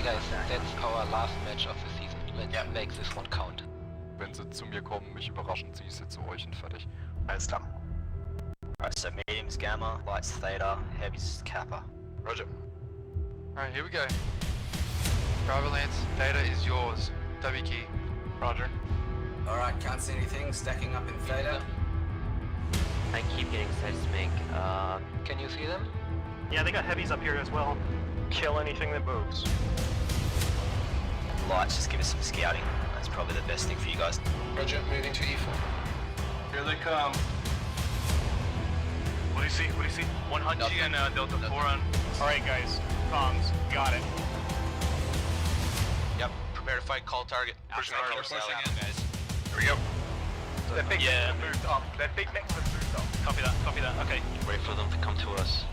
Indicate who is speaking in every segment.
Speaker 1: guys, that's our last match of the season. Let's make this one count.
Speaker 2: Wenn sie zu mir kommen, mich überraschen, ziehe ich sie zu euch und fertig.
Speaker 3: Alles klar.
Speaker 4: Alright, so medium's Gamma, light's Theta, heavy's Kappa.
Speaker 3: Roger.
Speaker 5: Alright, here we go. Bravo Lance, Theta is yours. W key.
Speaker 3: Roger.
Speaker 6: Alright, can't see anything. Stacking up in Theta.
Speaker 7: I keep getting seismic.
Speaker 1: Can you see them?
Speaker 8: Yeah, they got heavies up here as well. Kill anything that moves.
Speaker 4: Lights, just give us some scouting. That's probably the best thing for you guys.
Speaker 6: Roger, moving to E4.
Speaker 3: Here they come.
Speaker 8: What do you see? What do you see? 100 and Delta 4 on. Alright guys, comms, got it.
Speaker 3: Yep, prepare to fight, call target.
Speaker 8: Pushing in,
Speaker 3: guys. Here we go.
Speaker 8: That big mix moved up. That big mix moved up. Copy that, okay.
Speaker 7: Wait for them to come to us.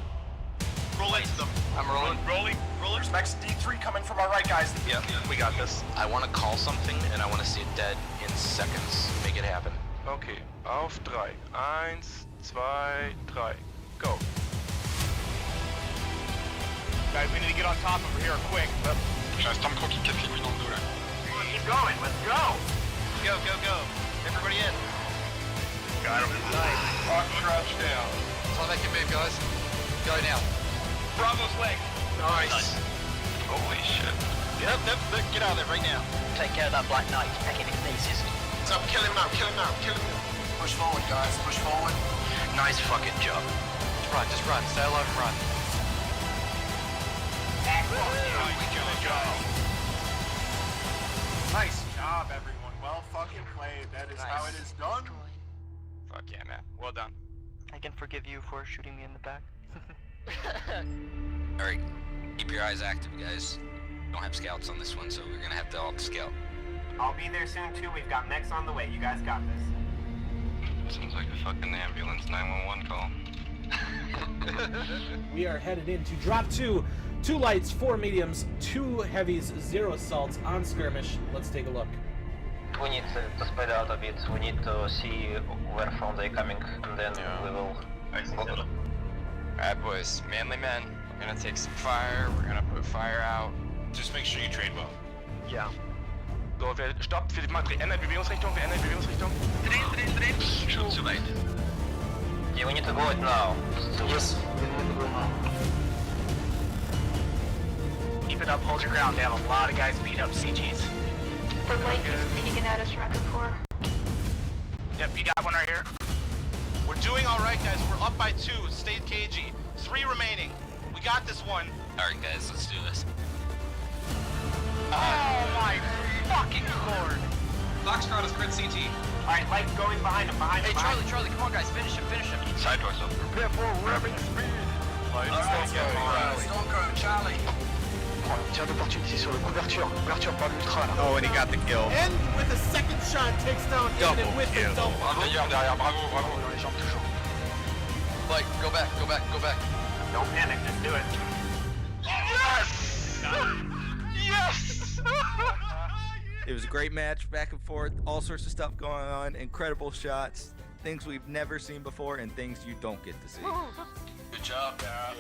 Speaker 3: Roll into them. I'm rolling.
Speaker 8: Rolling.
Speaker 3: There's Max D3 coming from our right, guys. Yeah, we got this.
Speaker 9: I want to call something and I want to see it dead in seconds. Make it happen.
Speaker 2: Okay, auf 3. 1, 2, 3. Go.
Speaker 8: Guys, we need to get on top over here quick.
Speaker 2: J'ai un Stormcrow qui me casse les couilles dans le dos là.
Speaker 8: Keep going, let's go!
Speaker 3: Go. Everybody in.
Speaker 8: Got him. Nice.
Speaker 2: Rock crouch down.
Speaker 5: That's all they can move, guys. Go now.
Speaker 8: Bravo's leg.
Speaker 3: Nice.
Speaker 2: Holy shit.
Speaker 3: Yep, get out of there right now.
Speaker 4: Take care of that Black Knight, packing in pieces.
Speaker 3: What's up? Kill him out.
Speaker 6: Push forward, guys. Push forward.
Speaker 3: Nice fucking job.
Speaker 5: Just run. Stay alive and run.
Speaker 8: Nice job, everyone. Well fucking played. That is how it is done.
Speaker 3: Fuck yeah, man. Well done.
Speaker 7: I can forgive you for shooting me in the back.
Speaker 9: Alright, keep your eyes active, guys. Don't have scouts on this one, so we're gonna have to all scout.
Speaker 8: I'll be there soon too. We've got mechs on the way. You guys got this.
Speaker 2: Seems like a fucking ambulance 911 call.
Speaker 10: We are headed into drop 2. 2 lights, 4 mediums, 2 heavies, 0 assaults on skirmish. Let's take a look.
Speaker 1: We need to spread out a bit. We need to see where from they're coming, and then we will.
Speaker 3: Alright, boys. Manly men. We're gonna take some fire. We're gonna put fire out. Just make sure you trade well.
Speaker 8: Yeah.
Speaker 3: So, wer stoppt, ändert Bewegungsrichtung, Drehen.
Speaker 9: Schon zu weit.
Speaker 1: Yeah, we need to go it now.
Speaker 6: Yes, we need to go now.
Speaker 8: Keep it up, hold your ground. They have a lot of guys beat up CGs.
Speaker 11: The light is peeking at us, Record 4.
Speaker 8: Yep, you got one right here.
Speaker 3: We're doing alright, guys. We're up by 2. Stay cagey. 3 remaining. We got this one.
Speaker 9: Alright, guys, let's do this.
Speaker 8: Oh my fucking lord!
Speaker 3: Foxtrot is crit CT.
Speaker 8: Alright, light going behind him, behind him.
Speaker 4: Hey, Charlie, come on guys, finish him.
Speaker 2: Side doors up.
Speaker 8: Prepare for revving speed.
Speaker 6: Stormcrow, Charlie.
Speaker 8: Tir d'opportunité sur le couverture par l'ultra là.
Speaker 3: Oh, and he got the kill.
Speaker 10: And with a second shot, takes down Infinite with the double.
Speaker 2: Derrière, bravo.
Speaker 8: Dans les jambes toujours.
Speaker 5: Like, go back.
Speaker 8: Don't panic, just do it.
Speaker 3: Yes!
Speaker 12: It was a great match, back and forth, all sorts of stuff going on, incredible shots, things we've never seen before, and things you don't get to see.
Speaker 6: Good job.
Speaker 3: Yeah.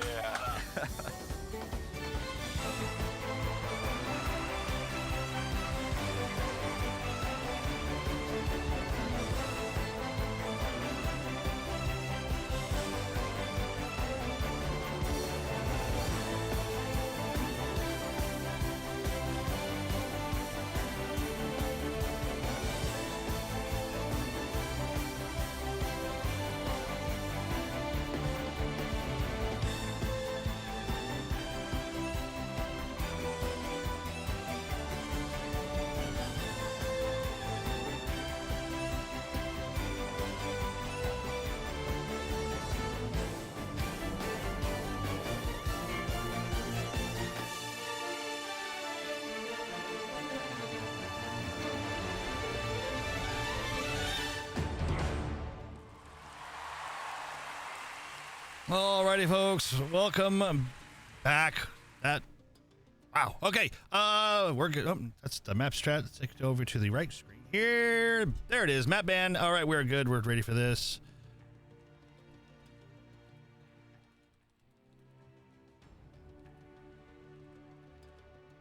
Speaker 13: Alrighty, folks, welcome back. Wow. Okay. We're good. Oh, that's the map strat. Let's take it over to the right screen here. There it is. Map ban. All right, we're good. We're ready for this.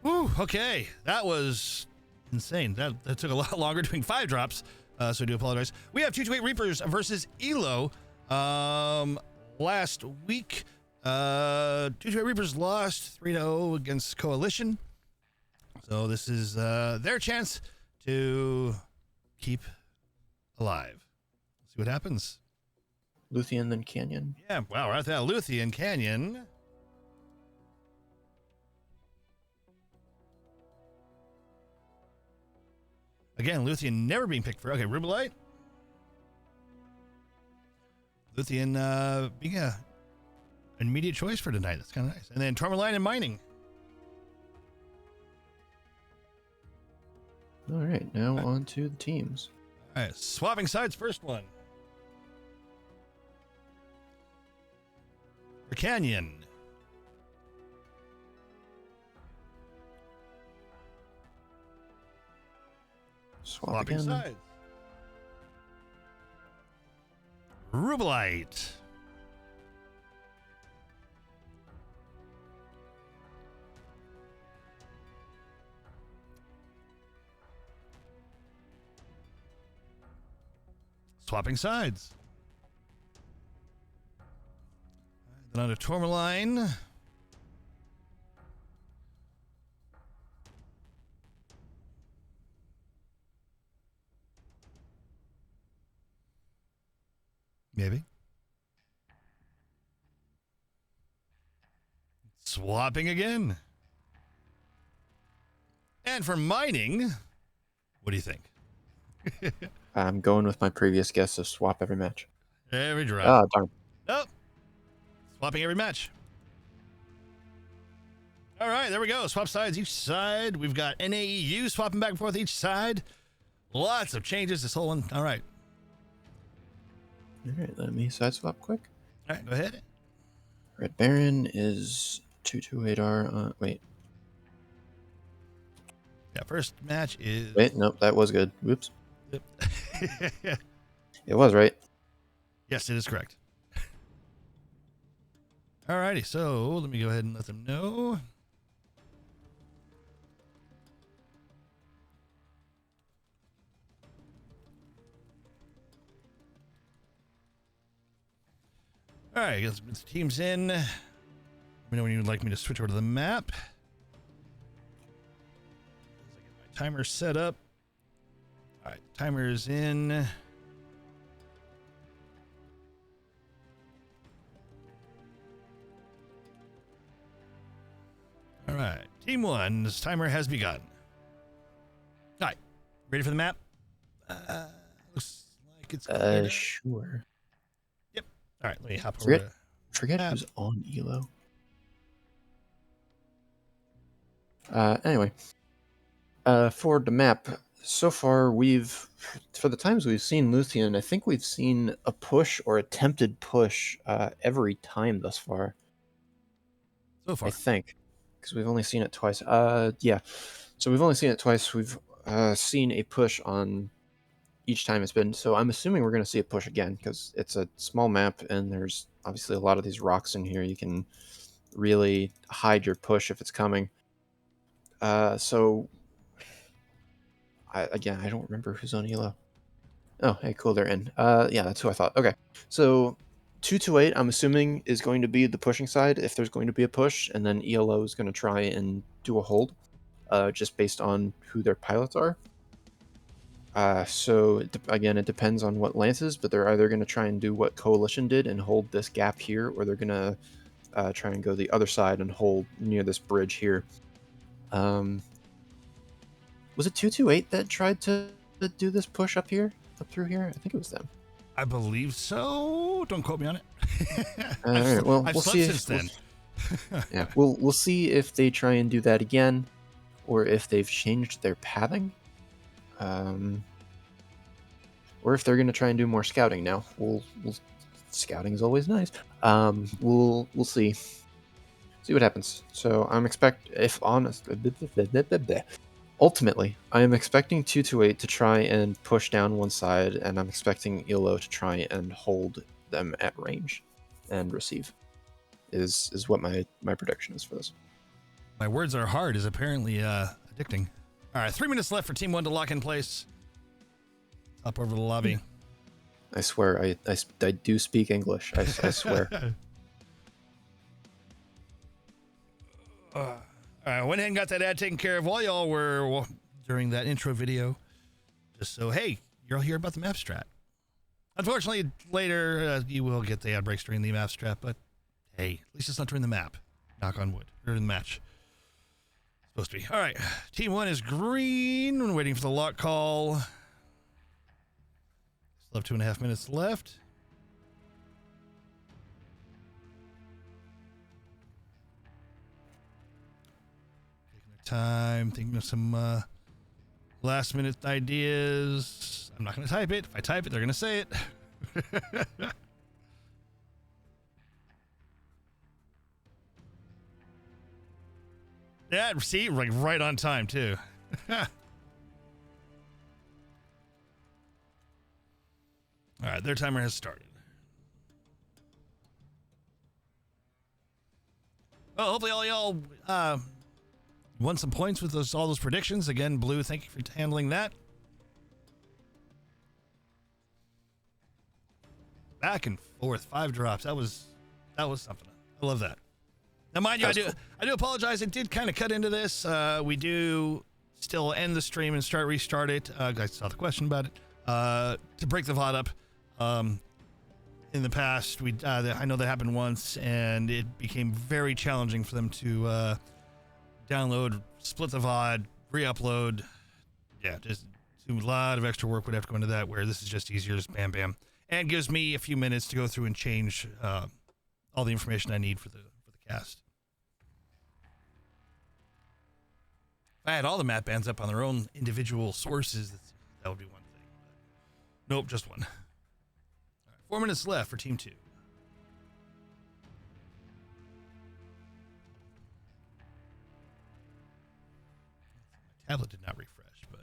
Speaker 13: Whew, okay, that was insane. That took a lot longer doing 5 drops, so I do apologize. We have 228 Reapers versus ELO. Last week, 228 Reapers lost 3-0 against Coalition. So this is their chance to keep alive. Let's see what happens.
Speaker 14: Luthien, then Canyon.
Speaker 13: Yeah, wow, right there. Luthien Canyon. Again, Luthien never being picked for. Okay, Rubelite. Luthien being an immediate choice for tonight. That's kind of nice. And then Tourmaline and Mining.
Speaker 14: All right, now on to the teams.
Speaker 13: All right, swapping sides. First one. For Canyon. Swapping
Speaker 14: again.
Speaker 13: sides. Rubelite. Swapping sides. Then on to Tourmaline. Maybe. Swapping again. And for Mining, what do you think?
Speaker 14: I'm going with my previous guess of swap every match.
Speaker 13: Every drop.
Speaker 14: Ah, darn.
Speaker 13: Nope. Swapping every match. All right, there we go. Swap sides each side. We've got NAEU swapping back and forth each side. Lots of changes this whole one. All right.
Speaker 14: All right, let me side swap quick.
Speaker 13: All right, go ahead.
Speaker 14: Red Baron is 228R. Wait.
Speaker 13: Yeah, first match is...
Speaker 14: Wait, nope, that was good. Whoops.
Speaker 13: Yep.
Speaker 14: It was right.
Speaker 13: Yes, it is correct. Alrighty, so let me go ahead and let them know. Alright, let's get the teams in. Let me know when you'd like me to switch over to the map. Get my timer set up. Alright, timer is in. All right, team 1's timer has begun. All right, ready for the map? Looks like it's clear.
Speaker 14: Sure.
Speaker 13: Yep. All right, let me hop over.
Speaker 14: Forget who's on ELO. Anyway, for the map, so far for the times we've seen Luthien, I think we've seen a push or attempted push every time thus far.
Speaker 13: So far,
Speaker 14: I think. Because we've only seen it twice. Yeah. So we've only seen it twice. We've seen a push on each time it's been. So I'm assuming we're going to see a push again because it's a small map and there's obviously a lot of these rocks in here. You can really hide your push if it's coming. So I don't remember who's on ELO. Oh, hey, cool, they're in. Yeah, that's who I thought. Okay, so 228, I'm assuming, is going to be the pushing side if there's going to be a push, and then ELO is going to try and do a hold, just based on who their pilots are. So, again, it depends on what lances, but they're either going to try and do what Coalition did and hold this gap here, or they're going to try and go the other side and hold near this bridge here. Was it 228 that tried to do this push up here? Up through here? I think it was them.
Speaker 13: I believe so. Don't quote me on it.
Speaker 14: All right. Well,
Speaker 13: I've
Speaker 14: we'll
Speaker 13: slept
Speaker 14: see
Speaker 13: since then.
Speaker 14: Yeah, we'll see if they try and do that again, or if they've changed their pathing, or if they're going to try and do more scouting now. Scouting is always nice. We'll see what happens. So ultimately, I am expecting 228 to try and push down one side, and I'm expecting ELO to try and hold them at range and receive. Is what my prediction is for this.
Speaker 13: My words are hard is apparently addicting. All right, 3 minutes left for Team 1 to lock in place. Up over the lobby.
Speaker 14: I swear, I do speak English. I swear.
Speaker 13: All right, I went ahead and got that ad taken care of while y'all were during that intro video. Just so, hey, you'll hear about the map strat. Unfortunately, later you will get the ad breaks during the map strat, but hey, at least it's not during the map. Knock on wood. Or in the match. Supposed to be. All right, Team 1 is green. We're waiting for the lock call. Still have 2.5 minutes left. Time, thinking of some last minute ideas. I'm not going to type it. If I type it, they're going to say it. Yeah, see, like right on time too. All right, their timer has started. Well, hopefully all y'all won some points with all those predictions. Again, Blue, thank you for handling that. Back and forth, 5 drops. That was something. I love that. Now, mind you, I do apologize. It did kind of cut into this. We do still end the stream and restart it. I saw the question about it. To break the VOD up. In the past, I know that happened once, and it became very challenging for them to download, split the VOD, re-upload. Yeah, just a lot of extra work would have to go into that, where this is just easier, just bam, bam. And gives me a few minutes to go through and change all the information I need for the cast. If I had all the map bands up on their own individual sources, that would be one thing. But nope, just one. All right, 4 minutes left for Team 2. My tablet did not refresh, but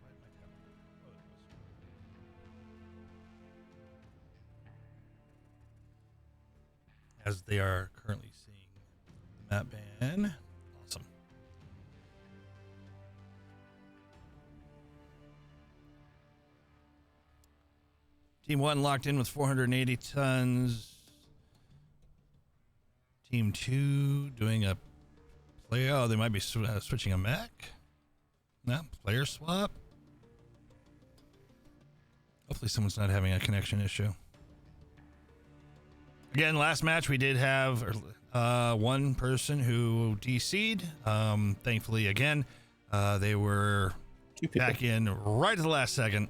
Speaker 13: why did my tablet? Oh, it was. As they are currently seeing the map ban. Awesome. Team 1 locked in with 480 tons. Team 2 doing a play. Oh, they might be switching a mech. No, player swap. Hopefully someone's not having a connection issue. Again, last match we did have one person who DC'd. Thankfully, again, they were back in right at the last second.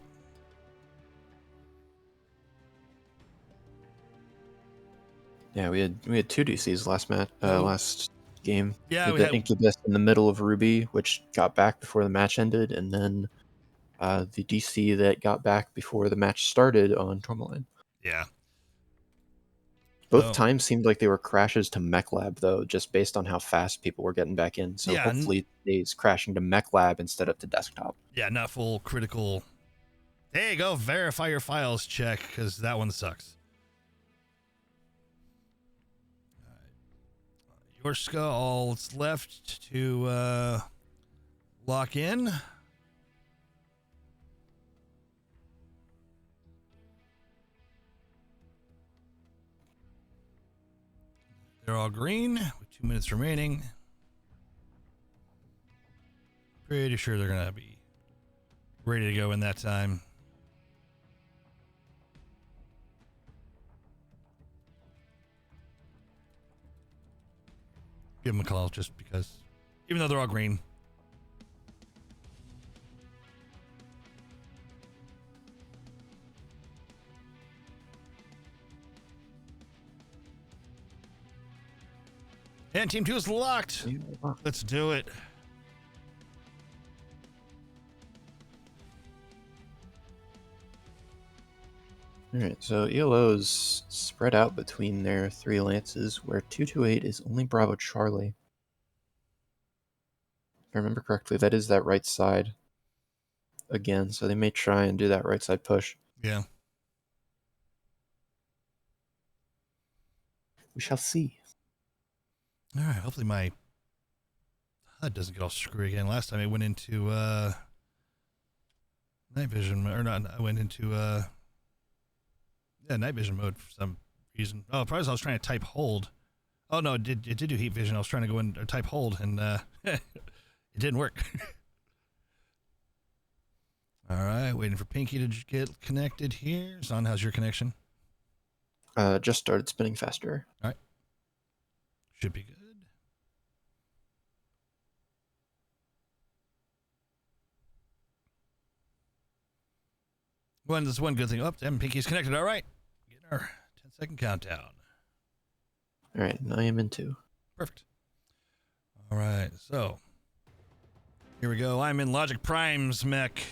Speaker 14: Yeah, we had 2 DCs last match, last game.
Speaker 13: Yeah,
Speaker 14: we had Incubus in the middle of Ruby, which got back before the match ended, and then the DC that got back before the match started on Tourmaline.
Speaker 13: Yeah.
Speaker 14: Both times seemed like they were crashes to Mech Lab, though, just based on how fast people were getting back in. So
Speaker 13: yeah,
Speaker 14: hopefully it's crashing to Mech Lab instead of to desktop.
Speaker 13: Yeah, not full critical. Hey, go verify your files check, because that one sucks. Yorska, all that's left to lock in. They're all green with 2 minutes remaining. Pretty sure they're going to be ready to go in that time. Give them a call just because, even though they're all green. And Team 2 is locked. Let's do it.
Speaker 14: Alright, so ELO is spread out between their 3 lances, where 228 is only Bravo Charlie. If I remember correctly, that is that right side again, so they may try and do that right side push.
Speaker 13: Yeah.
Speaker 14: We shall see.
Speaker 13: All right, hopefully my That doesn't get all screwy again. Last time I went into night vision, or not, I went into night vision mode for some reason. Oh, probably I was trying to type hold. Oh no, it did do heat vision. I was trying to go in or type hold, and it didn't work. All right, waiting for Pinky to get connected here. Zon, how's your connection?
Speaker 14: Just started spinning faster.
Speaker 13: All right, should be good. There's one good thing. Oh, damn, Pinky's connected. All right, get our 10-second countdown.
Speaker 14: All right, and I am in 2.
Speaker 13: Perfect. All right, so here we go. I'm in Logic Prime's mech.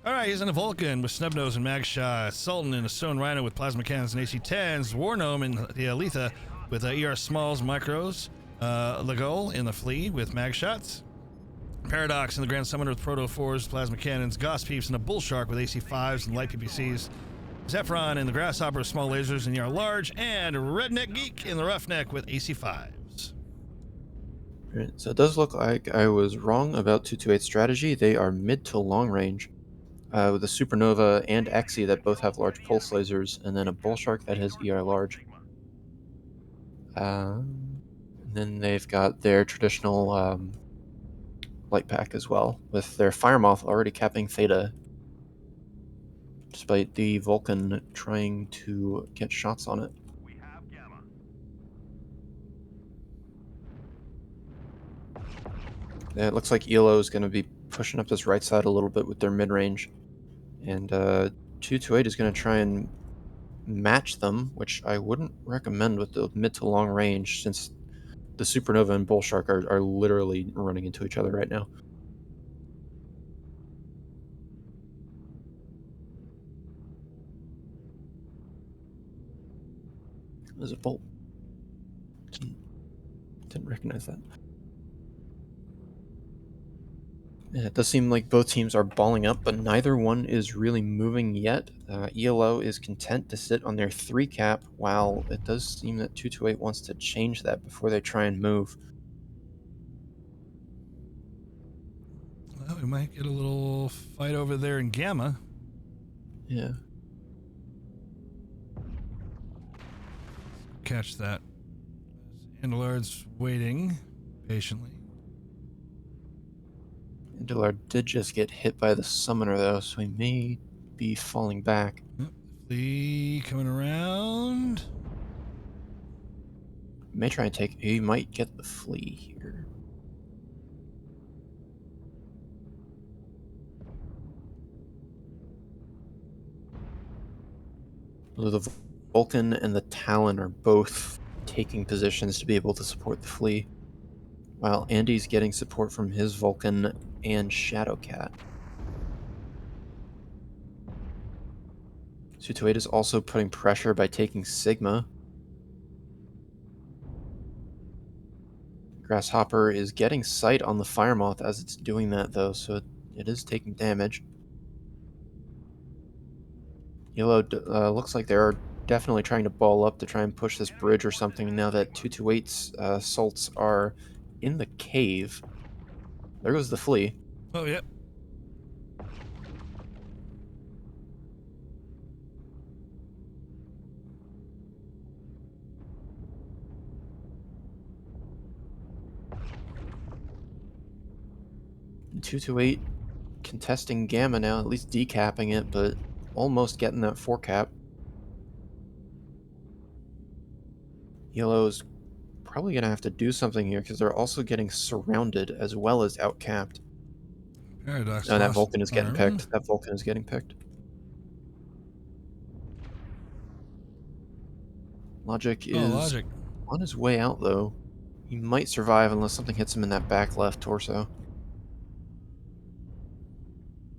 Speaker 13: All right, he's in a Vulcan with Snubnose and Magshot, Sultan in a Stone Rhino with Plasma Cannons and AC-10s, Wargnome in the Aletha with ER Smalls, Micros, Lagol in the Flea with Magshots, Paradox in the Grand Summoner with Proto 4s, Plasma Cannons, Goss Peeps in a Bullshark with AC-5s and Light PPCs, Zephyron in the Grasshopper with Small Lasers and ER Large, and Redneck Geek in the Roughneck with AC-5s.
Speaker 14: All right, so it does look like I was wrong about 228's strategy. They are mid to long range. With a Supernova and Exy that both have large pulse lasers, and then a Bullshark that has ER large. And then they've got their traditional light pack as well, with their Firemoth already capping Theta, despite the Vulcan trying to get shots on it. Yeah, it looks like ELO is going to be pushing up this right side a little bit with their mid-range. And 228 is going to try and match them, which I wouldn't recommend with the mid to long range, since the Supernova and Bullshark are literally running into each other right now. There's a bolt. Didn't recognize that. Yeah, it does seem like both teams are balling up, but neither one is really moving yet. ELO is content to sit on their 3 cap, while it does seem that 228 wants to change that before they try and move.
Speaker 13: Well, we might get a little fight over there in Gamma.
Speaker 14: Yeah.
Speaker 13: Catch that. Andelard's waiting patiently.
Speaker 14: Andelard did just get hit by the summoner, though, so he may be falling back.
Speaker 13: Yep. Flea coming around.
Speaker 14: May try and take. He might get the Flea here. The Vulcan and the Talon are both taking positions to be able to support the Flea, while Andy's getting support from his Vulcan and Shadowcat. 228 is also putting pressure by taking Sigma. Grasshopper is getting sight on the Firemoth as it's doing that, though, so it is taking damage. ELO looks like they're definitely trying to ball up to try and push this bridge or something now that 228's assaults are in the cave. There goes the Flea.
Speaker 13: Oh, yep.
Speaker 14: And 228 contesting Gamma now, at least decapping it, but almost getting that 4 cap. ELO's probably going to have to do something here because they're also getting surrounded as well as outcapped.
Speaker 13: Paradox.
Speaker 14: No, that Vulcan is getting picked. That Vulcan is getting picked. Logic is on his way out, though. He might survive unless something hits him in that back left torso.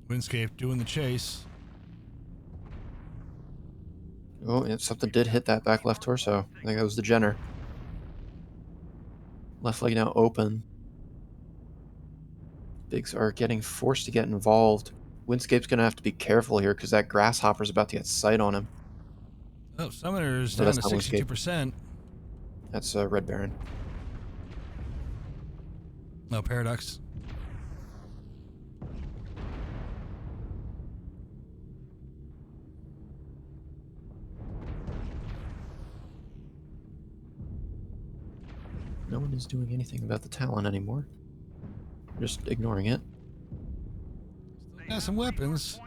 Speaker 13: Windscape doing the chase.
Speaker 14: Oh, and something did hit that back left torso. I think that was the Jenner. Left leg now open. Bigs are getting forced to get involved. Windscape's going to have to be careful here because that Grasshopper's about to get sight on him.
Speaker 13: Oh, Summoner's
Speaker 14: So
Speaker 13: down
Speaker 14: that's
Speaker 13: to
Speaker 14: not Windscape.
Speaker 13: 62%.
Speaker 14: That's Red Baron.
Speaker 13: No, Paradox.
Speaker 14: No one is doing anything about the Talon anymore. Just ignoring it.
Speaker 13: Still got some weapons.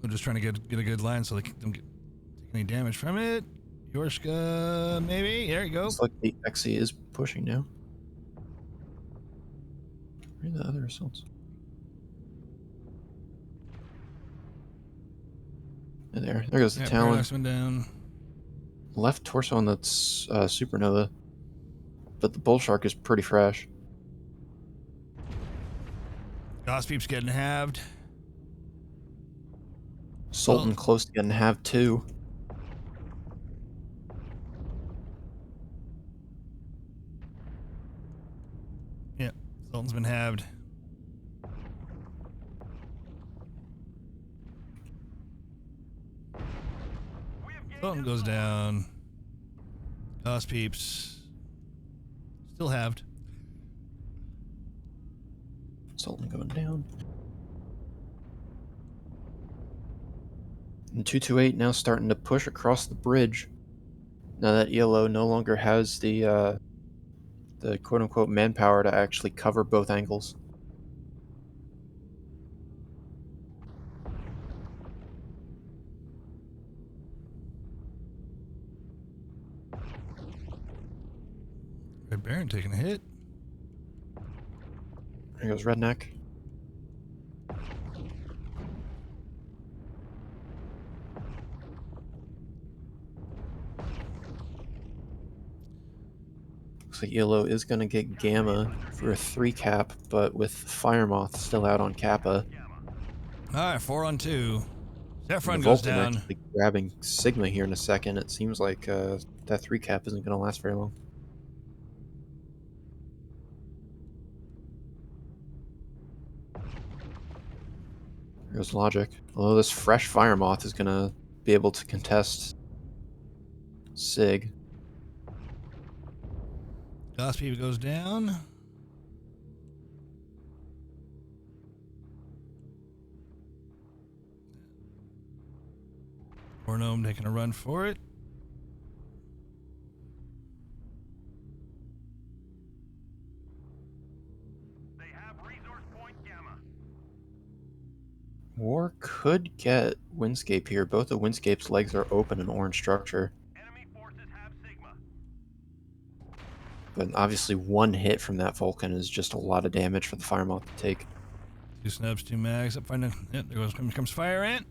Speaker 13: We're just trying to get a good line so they don't take any damage from it. Yorshka, maybe. There you go.
Speaker 14: Looks like the XE is pushing now. Where are the other assaults? There goes the Talon.
Speaker 13: Paradox went down.
Speaker 14: Left torso on that's Supernova, but the Bull Shark is pretty fresh.
Speaker 13: Gosspeep's getting halved.
Speaker 14: Sultan close to getting halved too.
Speaker 13: Yeah, Sultan's been halved. Sultan goes down. Gosspeeps still halved.
Speaker 14: Sultan going down. And 228 now starting to push across the bridge. Now that ELO no longer has the quote-unquote manpower to actually cover both angles.
Speaker 13: Red Baron taking a hit.
Speaker 14: There goes Redneck. Looks like ELO is going to get Gamma for a 3 cap, but with Firemoth still out on Kappa.
Speaker 13: Alright, 4 on 2. Saffron
Speaker 14: The
Speaker 13: goes
Speaker 14: Vulcan
Speaker 13: down.
Speaker 14: actually grabbing Sigma here in a second. It seems like that 3 cap isn't going to last very long. There's Logic. Although this fresh Firemoth is going to be able to contest Sig.
Speaker 13: Gosspeep goes down. Ornome taking a run for it.
Speaker 14: War could get Windscape here. Both of Windscape's legs are open in orange structure. But obviously one hit from that Vulcan is just a lot of damage for the Firemoth to take.
Speaker 13: 2 snubs, 2 mags. Up finding. Yep, there comes Fire Ant.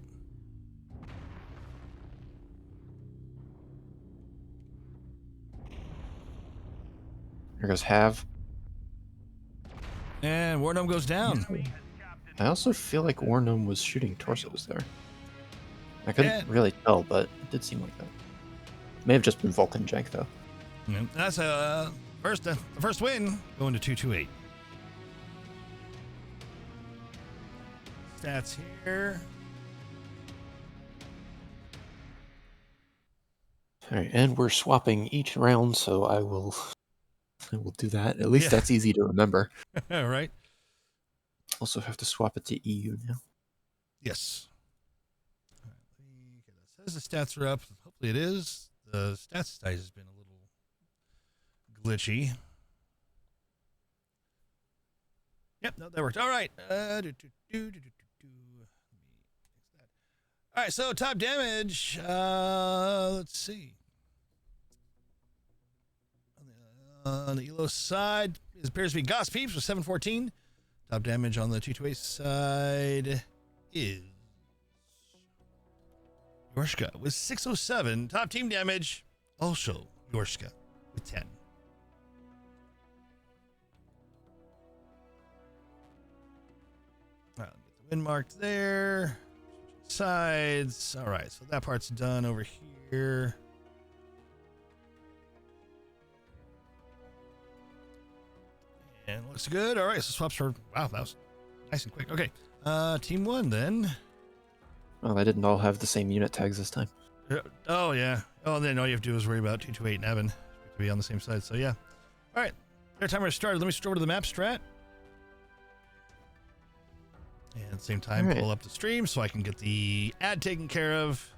Speaker 14: Here goes Have.
Speaker 13: And Warnome goes down.
Speaker 14: I also feel like Warnome was shooting torsos there. I couldn't really tell, but it did seem like that. May have just been Vulcan jank though.
Speaker 13: Yeah, that's the first win going to 228. Stats here.
Speaker 14: All right, and we're swapping each round, so I will do that. At least that's easy to remember.
Speaker 13: Right.
Speaker 14: Also have to swap it to EU now.
Speaker 13: Yes. All right, it says the stats are up. Hopefully it is. The stats dice has been a little glitchy. Yep, no, that worked. All right. All right, so top damage. Let's see. On the ELO side, it appears to be Goss Peeps with 714. Top damage on the 228 side is Yorshka with 607. Top team damage, also Yorshka with 10. All right, get the win marked there. Sides. All right, so that part's done over here. And looks good. All right, so swaps for, wow, that was nice and quick. Okay, team 1 then.
Speaker 14: Oh, they didn't all have the same unit tags this time.
Speaker 13: Oh, yeah. Oh, then all you have to do is worry about 228 and Evan to be on the same side. So, yeah. All right. Air timer started. Let me switch over to the map strat. And at the same time, pull up the stream so I can get the ad taken care of.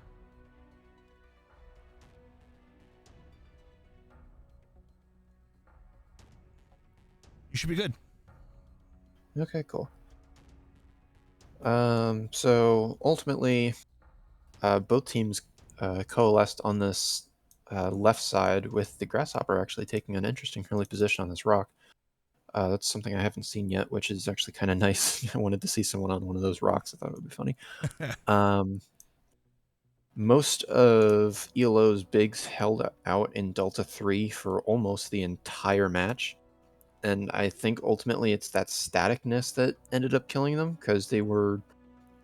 Speaker 13: You should be good.
Speaker 14: Okay, cool. So ultimately, both teams coalesced on this left side, with the Grasshopper actually taking an interesting early position on this rock. That's something I haven't seen yet, which is actually kind of nice. I wanted to see someone on one of those rocks. I thought it would be funny. Most of ELO's bigs held out in Delta 3 for almost the entire match. And I think ultimately it's that staticness that ended up killing them, because they were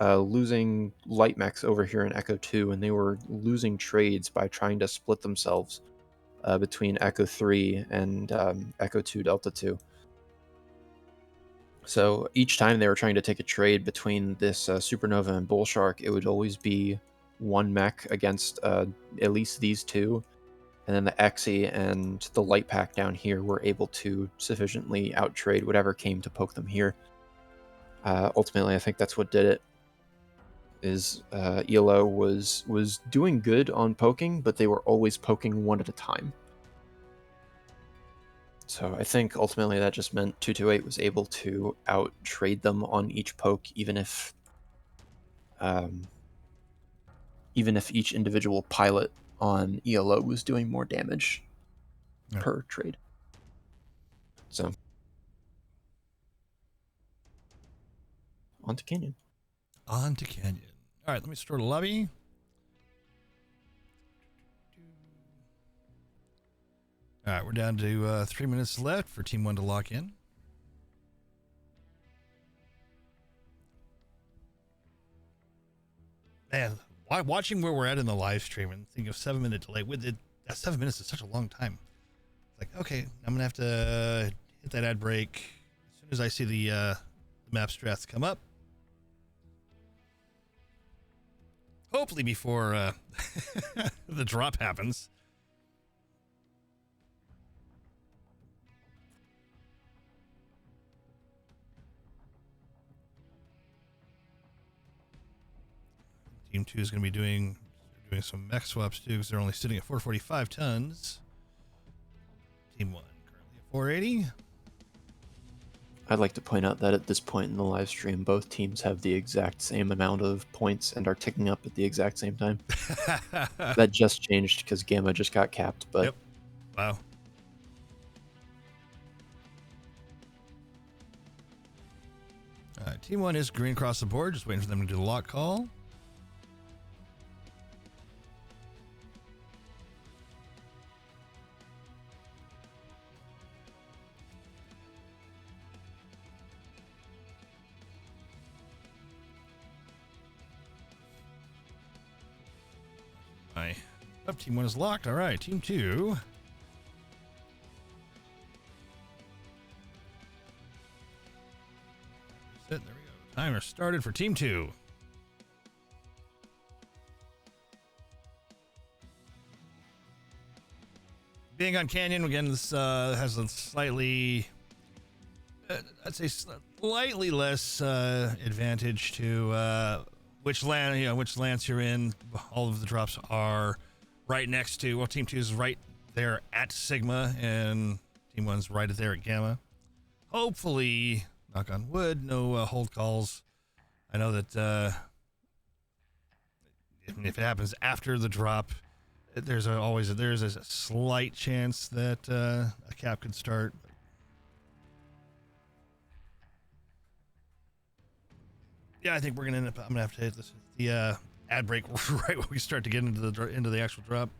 Speaker 14: losing light mechs over here in Echo 2, and they were losing trades by trying to split themselves between Echo 3 and Echo 2 Delta 2. So each time they were trying to take a trade between this Supernova and Bullshark, it would always be one mech against at least these two, and then the Exi and the Light Pack down here were able to sufficiently outtrade whatever came to poke them here. Ultimately, I think that's what did it. Is ELO was doing good on poking, but they were always poking one at a time. So I think ultimately that just meant 228 was able to out-trade them on each poke, even if each individual pilot on ELO was doing more damage per trade. So on to Canyon.
Speaker 13: On to Canyon. All right, let me start a lobby. All right, we're down to 3 minutes left for Team 1 to lock in. Man, watching where we're at in the live stream and thinking of 7-minute delay, that 7 minutes is such a long time. It's like, okay, I'm going to have to hit that ad break as soon as I see the map strats come up. Hopefully before the drop happens. Team 2 is going to be doing some mech swaps too, because they're only sitting at 445 tons. Team 1 currently at 480.
Speaker 14: I'd like to point out that at this point in the live stream, both teams have the exact same amount of points and are ticking up at the exact same time. That just changed because Gamma just got capped, but...
Speaker 13: Yep. Wow. All right, Team 1 is green across the board, just waiting for them to do the lock call. Up, Team 1 is locked. All right, Team 2. There we go. Timer started for Team 2. Being on Canyon, again, this has a slightly, I'd say slightly less advantage to which lands you're in. All of the drops are right next to, well, Team 2 is right there at Sigma, and Team 1's right there at Gamma. Hopefully, knock on wood, no hold calls. I know that if it happens after the drop, there's a slight chance that a cap could start. Yeah, I think we're gonna end up. I'm gonna have to hit the ad break right when we start to get into the actual drop.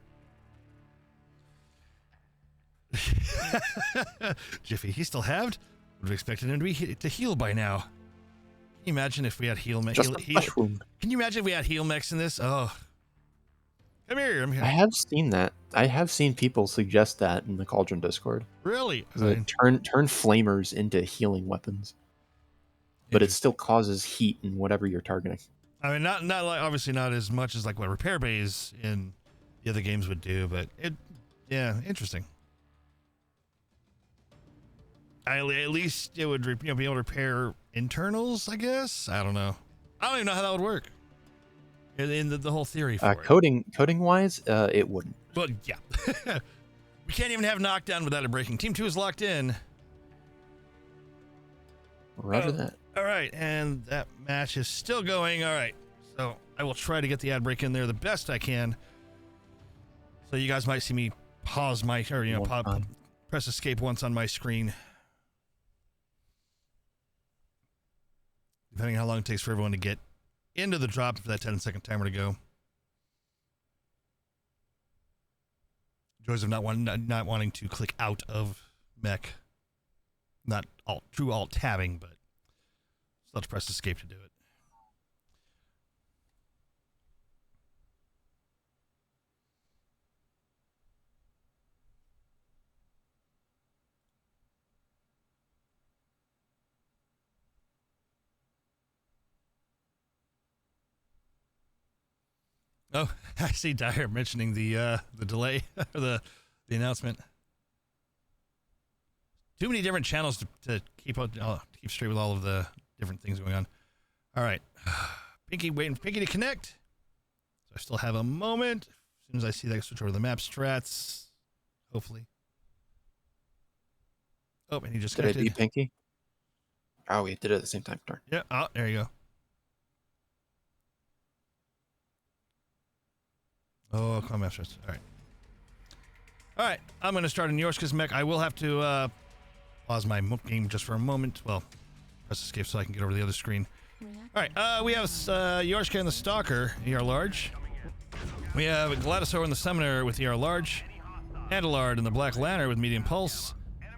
Speaker 13: Jiffy, he still halved. Would have expected him to heal by now. Can you imagine if we had heal mechs? Can you imagine if we had heal mechs in this? Oh, come here. I'm here.
Speaker 14: I have seen that. I have seen people suggest that in the Cauldron Discord.
Speaker 13: Really?
Speaker 14: Like turn flamers into healing weapons. But it still causes heat in whatever you're targeting.
Speaker 13: I mean, not like obviously not as much as like what repair bays in the other games would do, but yeah, interesting. At least it would be able to repair internals, I guess. I don't know. I don't even know how that would work. In the whole theory for it.
Speaker 14: Coding wise, it wouldn't.
Speaker 13: But yeah, we can't even have knockdown without it breaking. Team 2 is locked in.
Speaker 14: Roger that.
Speaker 13: All right, and that match is still going. All right, so I will try to get the ad break in there the best I can. So you guys might see me pause my, or press escape once on my screen, depending on how long it takes for everyone to get into the drop for that 10-second timer to go. Joys of not wanting to click out of mech, not true alt tabbing, but still have to press escape to do it. Oh, I see Dyer mentioning the delay or the announcement. Too many different channels to keep straight with all of the different things going on. All right, Pinky waiting for Pinky to connect. So I still have a moment. As soon as I see that, I switch over to the map strats. Hopefully. Oh, and he just connected.
Speaker 14: Did I beat Pinky? Oh, we did it at the same time. Darn.
Speaker 13: Yeah. Oh, there you go. Oh, come on, map strats. All right. All right, I'm going to start in Yorshka's mech. I will have to pause my game just for a moment. Well, press escape so I can get over to the other screen. All right, we have Yorshka and the Stalker, ER large. We have Gladisaur and the Summoner with ER large. Andalard and the Black Lantern with medium pulse.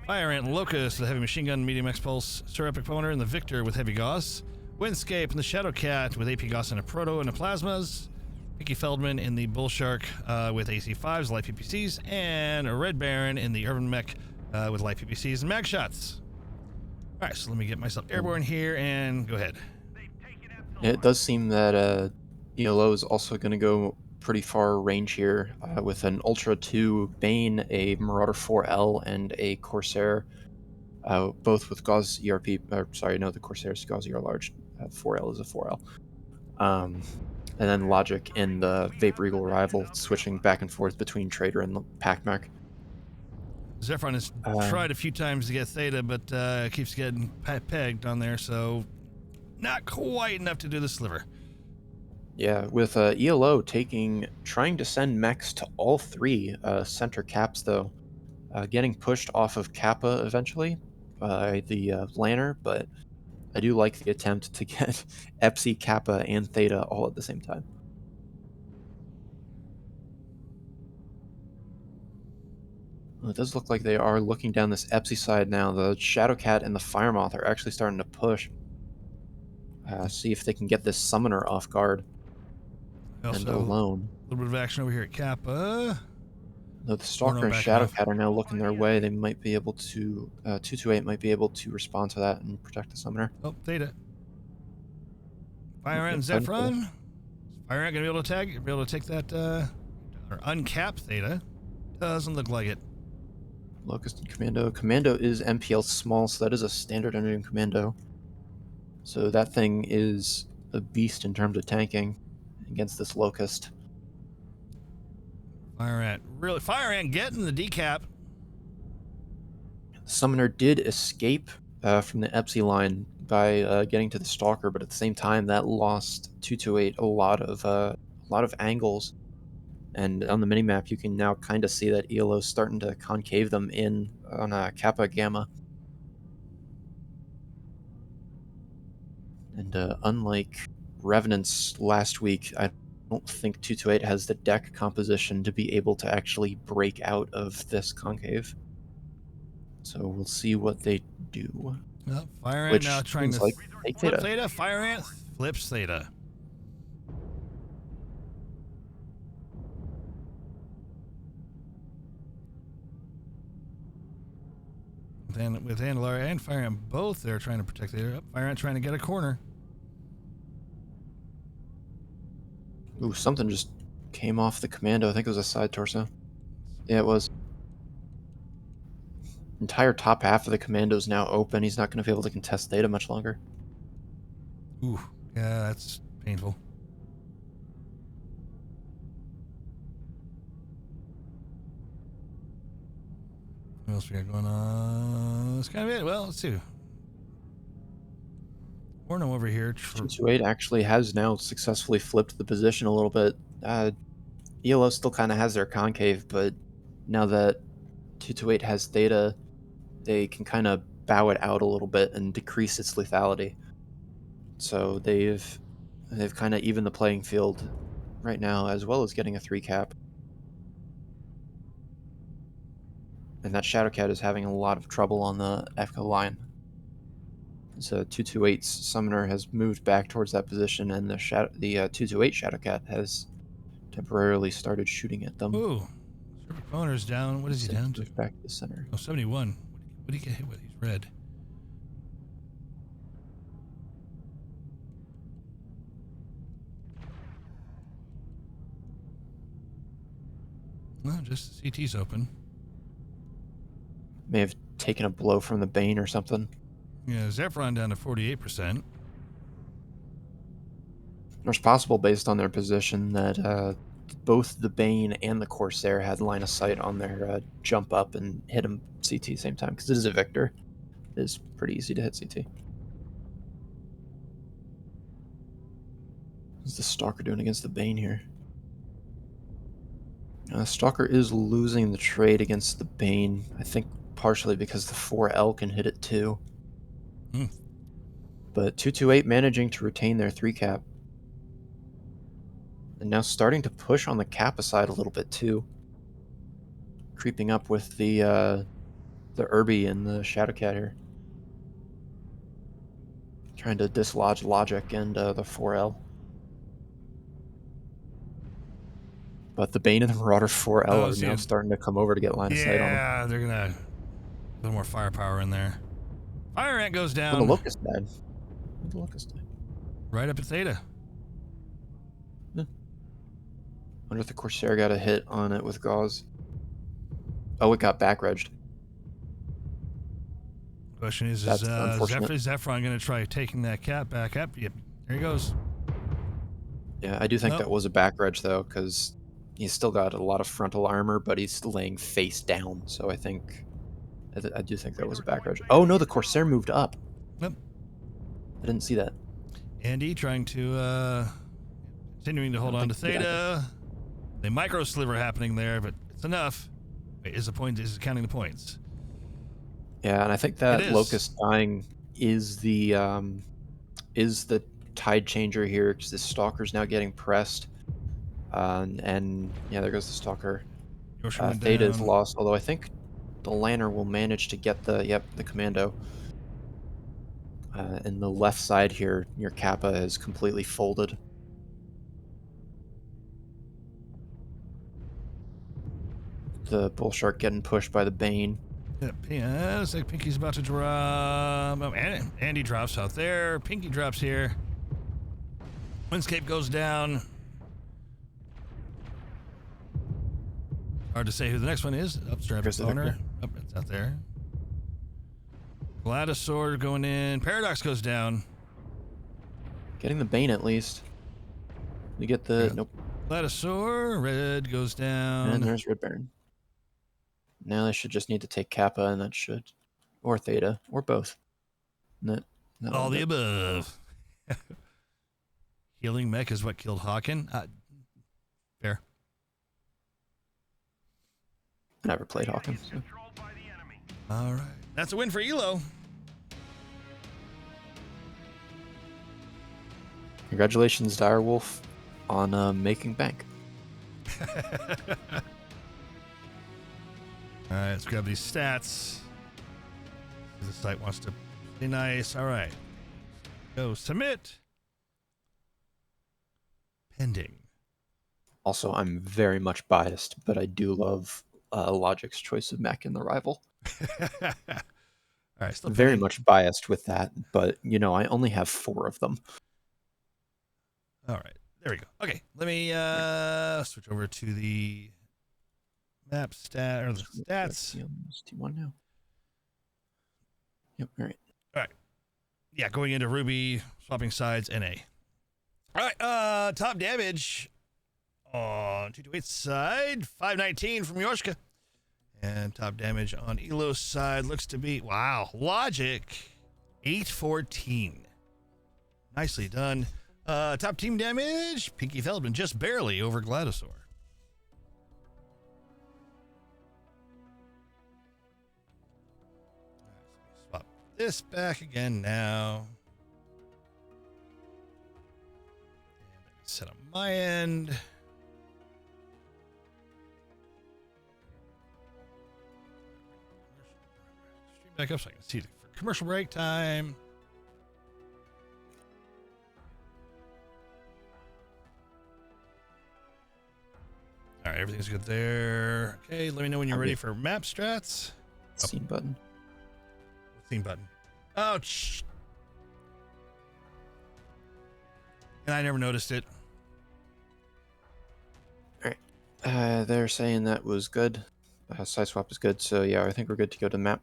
Speaker 13: Fire Ant and Locust, the heavy machine gun, medium X pulse. Sir Epic Boner and the Victor with heavy Gauss. Windscape and the Shadow Cat with AP Gauss and a Proto and a Plasmas. Mickey Feldman in the Bull Shark with AC5s, light PPCs, and a Red Baron in the Urban Mech with light PPCs and mag shots. All right, so let me get myself airborne here and go ahead.
Speaker 14: It does seem that ELO is also going to go pretty far range here with an Ultra 2 Bane, a Marauder 4L, and a Corsair, both with Gauss ERP. Sorry, no, the Corsair's Gauss ER large. 4L is a 4L. And then Logic in the Vapor Eagle rival, switching back and forth between Trader and the Pack Mech.
Speaker 13: Zephron has tried a few times to get Theta, but keeps getting pegged on there, so not quite enough to do the sliver.
Speaker 14: Yeah, with ELO trying to send mechs to all three center caps, though. Getting pushed off of Kappa eventually by the Lanner, but I do like the attempt to get Epsi, Kappa, and Theta all at the same time. Well, it does look like they are looking down this Epsi side now. The Shadowcat and the Firemoth are actually starting to push. See if they can get this Summoner off guard.
Speaker 13: Also,
Speaker 14: and alone.
Speaker 13: A little bit of action over here at Kappa.
Speaker 14: No, the Stalker and Shadowcat are now looking their way. They might be able to... 228 might be able to respond to that and protect the Summoner.
Speaker 13: Oh, Theta. Fire Ant and Zephron. Fire Ant gonna be able to take that, or uncap Theta. Doesn't look like it.
Speaker 14: Locust and Commando. Commando is MPL small, so that is a standard Enderun Commando. So that thing is a beast in terms of tanking against this Locust.
Speaker 13: Fire Ant getting the decap.
Speaker 14: The Summoner did escape from the Epsi line by getting to the Stalker, but at the same time that lost 228 a lot of angles. And on the minimap, you can now kind of see that ELO's starting to concave them in on Kappa Gamma. And unlike Revenants last week, I don't think 228 has the deck composition to be able to actually break out of this concave. So we'll see what they do.
Speaker 13: Well, Fire Ant now trying to
Speaker 14: flip
Speaker 13: Theta. Fire Ant flips Theta. Then with Andalard and Fire Ant both, they're trying to protect Theta. Fire Ant trying to get a corner.
Speaker 14: Ooh, something just came off the commando. I think it was a side torso. Yeah, it was. Entire top half of the commando is now open. He's not going to be able to contest Theta much longer.
Speaker 13: Ooh, yeah, that's painful. What else we got going on? That's kind of it. Well, let's see. Warno over here.
Speaker 14: 228 actually has now successfully flipped the position a little bit. ELO still kind of has their concave, but now that 228 has Theta, they can kind of bow it out a little bit and decrease its lethality. So they've kind of evened the playing field right now, as well as getting a 3 cap. And that Shadowcat is having a lot of trouble on the Echo line. So 228's summoner has moved back towards that position, and the 228 Shadowcat has temporarily started shooting at them.
Speaker 13: Ooh, Serpent Boner's down. What is he down to?
Speaker 14: Back to the center.
Speaker 13: Oh, 71. What did he get hit with? He's red. No, just the CT's open.
Speaker 14: May have taken a blow from the Bane or something.
Speaker 13: Yeah, Zephyron down to 48%.
Speaker 14: It's possible, based on their position, that both the Bane and the Corsair had line of sight on their jump up and hit him CT same time, because it is a Victor. It is pretty easy to hit CT. What's the Stalker doing against the Bane here? Stalker is losing the trade against the Bane, I think partially because the 4L can hit it too. But 228 managing to retain their 3 cap. And now starting to push on the Kappa side a little bit too. Creeping up with the Irby and the Shadowcat here. Trying to dislodge Logic and the 4L. But the Bane and the Marauder 4L are now starting to come over to get line of sight on them.
Speaker 13: Yeah, they're gonna a little more firepower in there. Fire Ant goes down.
Speaker 14: Oh, the Locust died. The Locust died.
Speaker 13: Right up at Theta.
Speaker 14: Yeah. Wonder if the Corsair got a hit on it with Gauze. Oh, it got back-regged.
Speaker 13: Question is Zephyron going to try taking that cap back up? Yep, there he goes.
Speaker 14: Yeah, I do think that was a back-reg, though, because he's still got a lot of frontal armor, but he's laying face down, so I do think that was a back-reg. Oh, no, the Corsair moved up.
Speaker 13: Yep.
Speaker 14: I didn't see that.
Speaker 13: Andy trying to, continuing to hold on to Theta. The micro sliver happening there, but it's enough. Wait, is it counting the points?
Speaker 14: Yeah, and I think that Locust dying is the tide changer here, because the Stalker's now getting pressed. And yeah, there goes the Stalker. Theta is lost, although I think the Lanner will manage to get the Commando. In the left side here, your Kappa is completely folded. The Bull Shark getting pushed by the Bane.
Speaker 13: Yeah, looks like Pinky's about to drop. Oh, Andy drops out there. Pinky drops here. Windscape goes down. Hard to say who the next one is. Upstairs owner. Oh, it's out there. Gladisaur going in. Paradox goes down.
Speaker 14: Getting the Bane at least. You get the nope.
Speaker 13: Gladisaur. Red goes down.
Speaker 14: And there's Red Baron. Now they should just need to take Kappa, and that should, or Theta, or both.
Speaker 13: All the above. Healing mech is what killed Hawken. Fair.
Speaker 14: I never played Hawken. So.
Speaker 13: All right, that's a win for ELO.
Speaker 14: Congratulations, Direwolf, on making bank.
Speaker 13: All right, let's grab these stats. The site wants to be nice. All right. Go submit. Pending.
Speaker 14: Also, I'm very much biased, but I do love Logic's choice of mech in the rival.
Speaker 13: All right, still
Speaker 14: very much biased with that, but, I only have 4 of them.
Speaker 13: All right. There There we go. Okay, let me switch over to the map stat or the stats.
Speaker 14: Team 1 now. Yep, all right.
Speaker 13: All right. Yeah, going into Ruby, swapping sides, NA. All right, top damage on 228 side, 519 from Yorshka. And top damage on ELO side looks to be, wow, Logic, 814. Nicely done. Top team damage, Pinky Feldman just barely over Gladosaur. Swap this back again now. And set on my end. Stream back up so I can see it for commercial break time. All right, everything's good there. Okay, let me know when you're ready for map strats.
Speaker 14: Scene button.
Speaker 13: Scene button. Oh, and I never noticed it.
Speaker 14: All right. They're saying that was good. Side swap is good, so yeah, I think we're good to go to the map.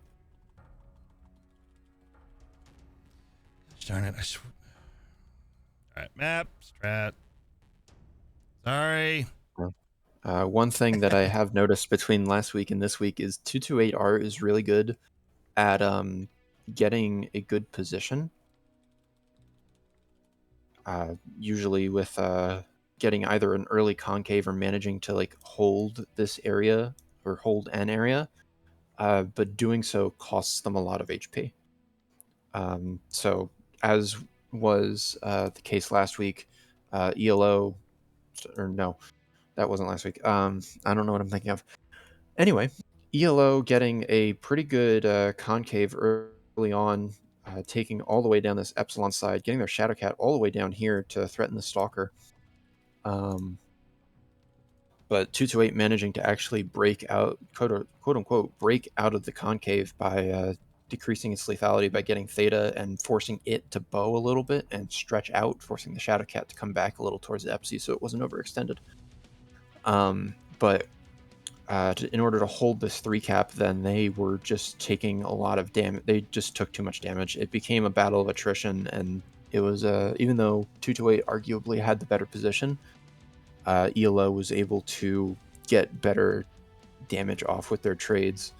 Speaker 13: Darn it. All right, map strat. Sorry.
Speaker 14: One thing that I have noticed between last week and this week is 228R is really good at getting a good position. Usually with getting either an early concave or managing to like hold this area or hold an area, but doing so costs them a lot of HP. So as was the case last week, ELO, or no, that wasn't last week. I don't know what I'm thinking of. Anyway, ELO getting a pretty good concave early on, taking all the way down this Epsilon side, getting their Shadowcat all the way down here to threaten the Stalker. But 228 managing to actually break out, quote unquote, break out of the concave by decreasing its lethality by getting Theta and forcing it to bow a little bit and stretch out, forcing the Shadowcat to come back a little towards the Epsi so it wasn't overextended. But in order to hold this 3-cap, then they were just taking a lot of damage. They just took too much damage. It became a battle of attrition, and it was, even though 228 arguably had the better position, ELO was able to get better damage off with their trades,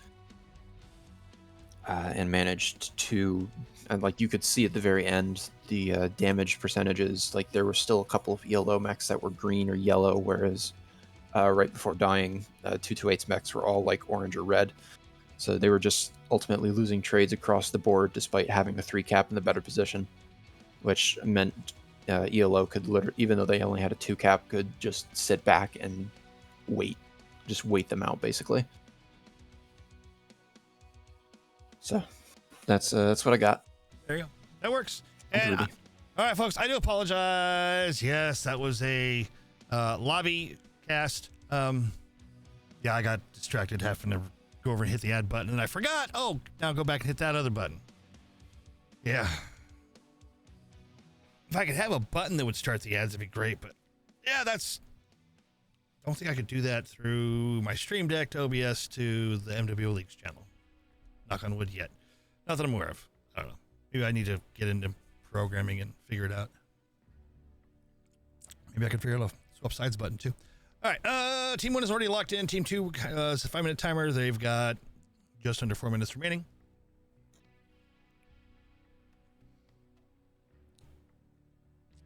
Speaker 14: and managed to, and like you could see at the very end, the damage percentages, like there were still a couple of ELO mechs that were green or yellow, whereas right before dying, 228's mechs were all like orange or red. So they were just ultimately losing trades across the board despite having a 3-cap in the better position, which meant ELO could literally, even though they only had a 2-cap, could just sit back and wait them out basically. So that's what I got.
Speaker 13: There you go. That works. And all right, folks, I do apologize. Yes, that was a lobby cast. Yeah, I got distracted having to go over and hit the add button, and I forgot. Oh, now go back and hit that other button. Yeah. If I could have a button that would start the ads, it'd be great, but yeah, don't think I could do that through my Stream Deck to OBS to the MWO Leaks channel. Knock on wood yet. Not that I'm aware of. I don't know. Maybe I need to get into programming and figure it out. Maybe I can figure out a swap sides button too. All right, Team 1 is already locked in. Team 2 is a 5-minute timer. They've got just under 4 minutes remaining.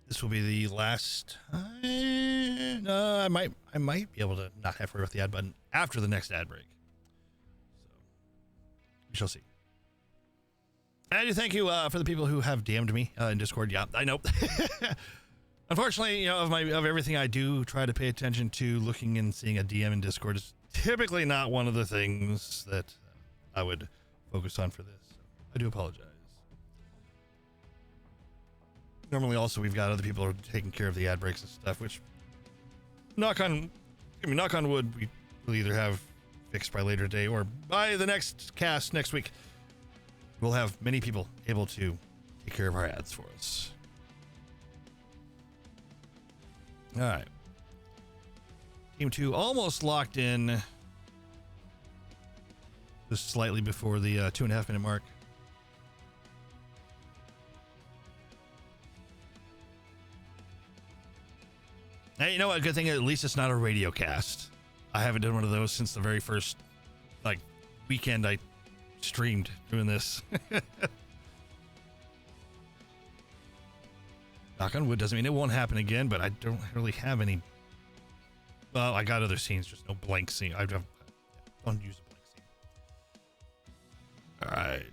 Speaker 13: This will be the last time. I might be able to not have to worry about the ad button after the next ad break. So we shall see. And I do thank you for the people who have DM'd me in Discord. Yeah, I know. Unfortunately, of everything I do try to pay attention to, looking and seeing a DM in Discord is typically not one of the things that I would focus on for this. So I do apologize. Normally, also, we've got other people who are taking care of the ad breaks and stuff, which, knock on wood, we will either have fixed by later day or by the next cast next week. We'll have many people able to take care of our ads for us. All right. Team 2 almost locked in. Just slightly before the 2.5 minute mark. Hey, you know what? Good thing at least it's not a radio cast. I haven't done one of those since the very first weekend I streamed doing this. Knock on wood doesn't mean it won't happen again, but I don't really have any. Well, I got other scenes, just no blank scene. I don't use a blank scene. All right.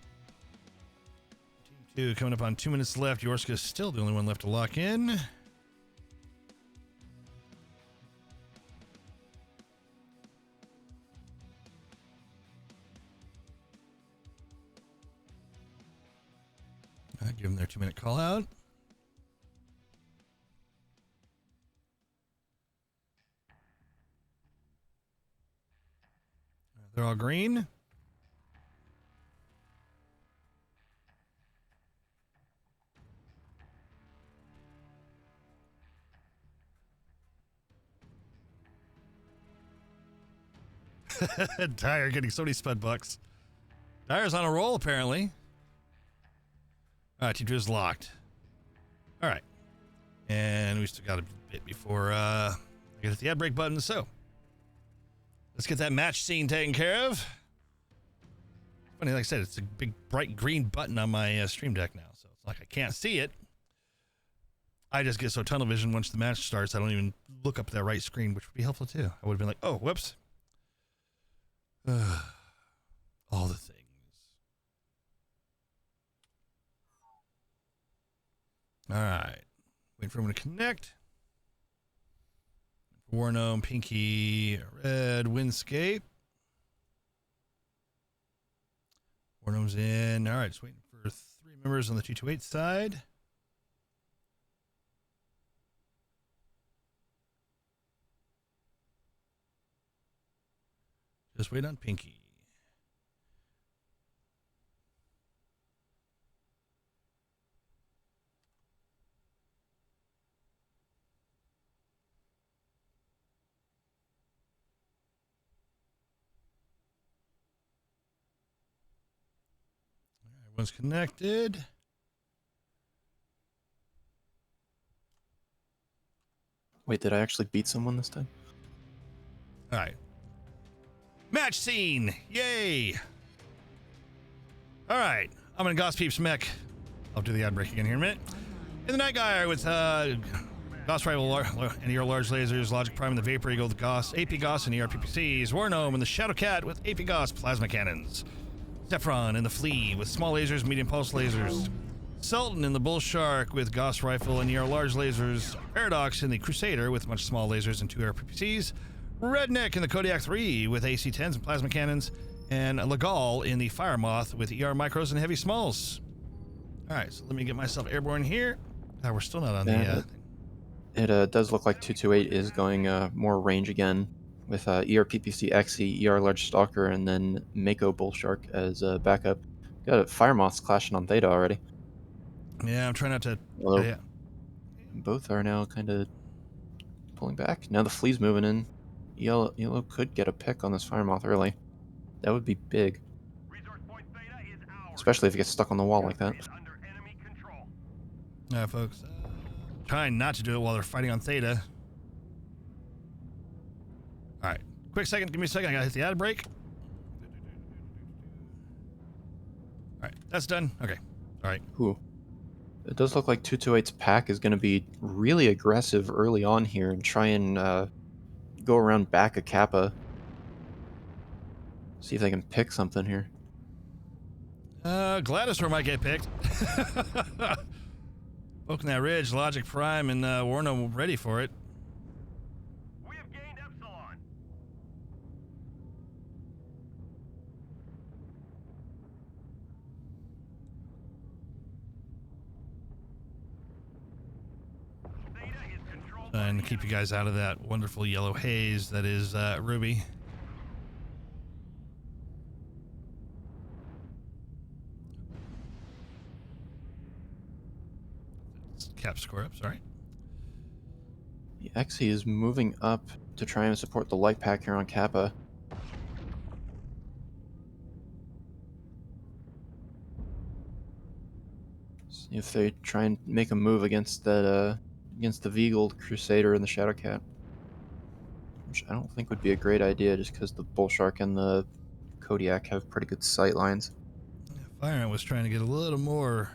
Speaker 13: Team 2 coming up on 2 minutes left. Yorska's still the only one left to lock in. Give them their 2-minute call out. They're all green. Dyer getting so many spud bucks. Dyer's on a roll, apparently. All right, Team 2 is locked. All right. And we still got a bit before I get the ad break button, so let's get that match scene taken care of. Funny, like I said, it's a big bright green button on my stream deck now, so it's like I can't see it. I just get so tunnel vision once the match starts, I don't even look up at that right screen, which would be helpful too. I would have been like, oh, whoops. All the things. All right. Waiting for him to connect. Wargnome, Pinky, Red, Windscape. Wargnome's in. All right, just waiting for 3 members on the 228 side. Just wait on Pinky. Everyone's connected.
Speaker 14: Wait, did I actually beat someone this time?
Speaker 13: All right. Match scene! Yay! All right. I'm in Goss Peeps mech. I'll do the ad break again here in a minute. In the Night Guy with Goss Rival and ER Large Lasers, Logic Prime and the Vapor Eagle with Goss, AP Goss and ER PPCs, Wargnome and the Shadow Cat with AP Goss Plasma Cannons, Zephron and the Flea with small lasers, medium pulse lasers, Sultan and the Bull Shark with Goss Rifle and ER Large Lasers, Paradox and the Crusader with much small lasers and 2 ER PPCs, Redneck in the Kodiak 3 with AC-10s and plasma cannons, and Legal in the Fire Moth with ER micros and heavy smalls. All right, so let me get myself airborne here. We're still not on the...
Speaker 14: It does look like 228 is going more range again with ER PPC XE, ER Large Stalker, and then Mako Bull Shark as backup. Got a Fire Moths clashing on Theta already.
Speaker 13: Yeah, I'm trying not to...
Speaker 14: Although
Speaker 13: yeah.
Speaker 14: both are now kind of pulling back. Now the Flea's moving in. ELO could get a pick on this Fire Moth early. That would be big. Especially if it gets stuck on the wall like that.
Speaker 13: Yeah, folks. Trying not to do it while they're fighting on Theta. All right. Quick second. Give me a second. I gotta hit the ad break. All right. That's done. Okay. All right.
Speaker 14: Ooh. It does look like 228's pack is going to be really aggressive early on here and try and go around back a Kappa. See if they can pick something here.
Speaker 13: Gladisaur might get picked. Poking that ridge, Logic Prime and Wargnome ready for it.
Speaker 8: We have gained Epsilon.
Speaker 13: And keep you guys out of that wonderful yellow haze that is Ruby. Cap score up, sorry.
Speaker 14: The XE is moving up to try and support the light pack here on Kappa. See if they try and make a move against that against the Veagle Crusader and the Shadowcat. Which I don't think would be a great idea just because the Bullshark and the Kodiak have pretty good sight lines.
Speaker 13: Fire Ant was trying to get a little more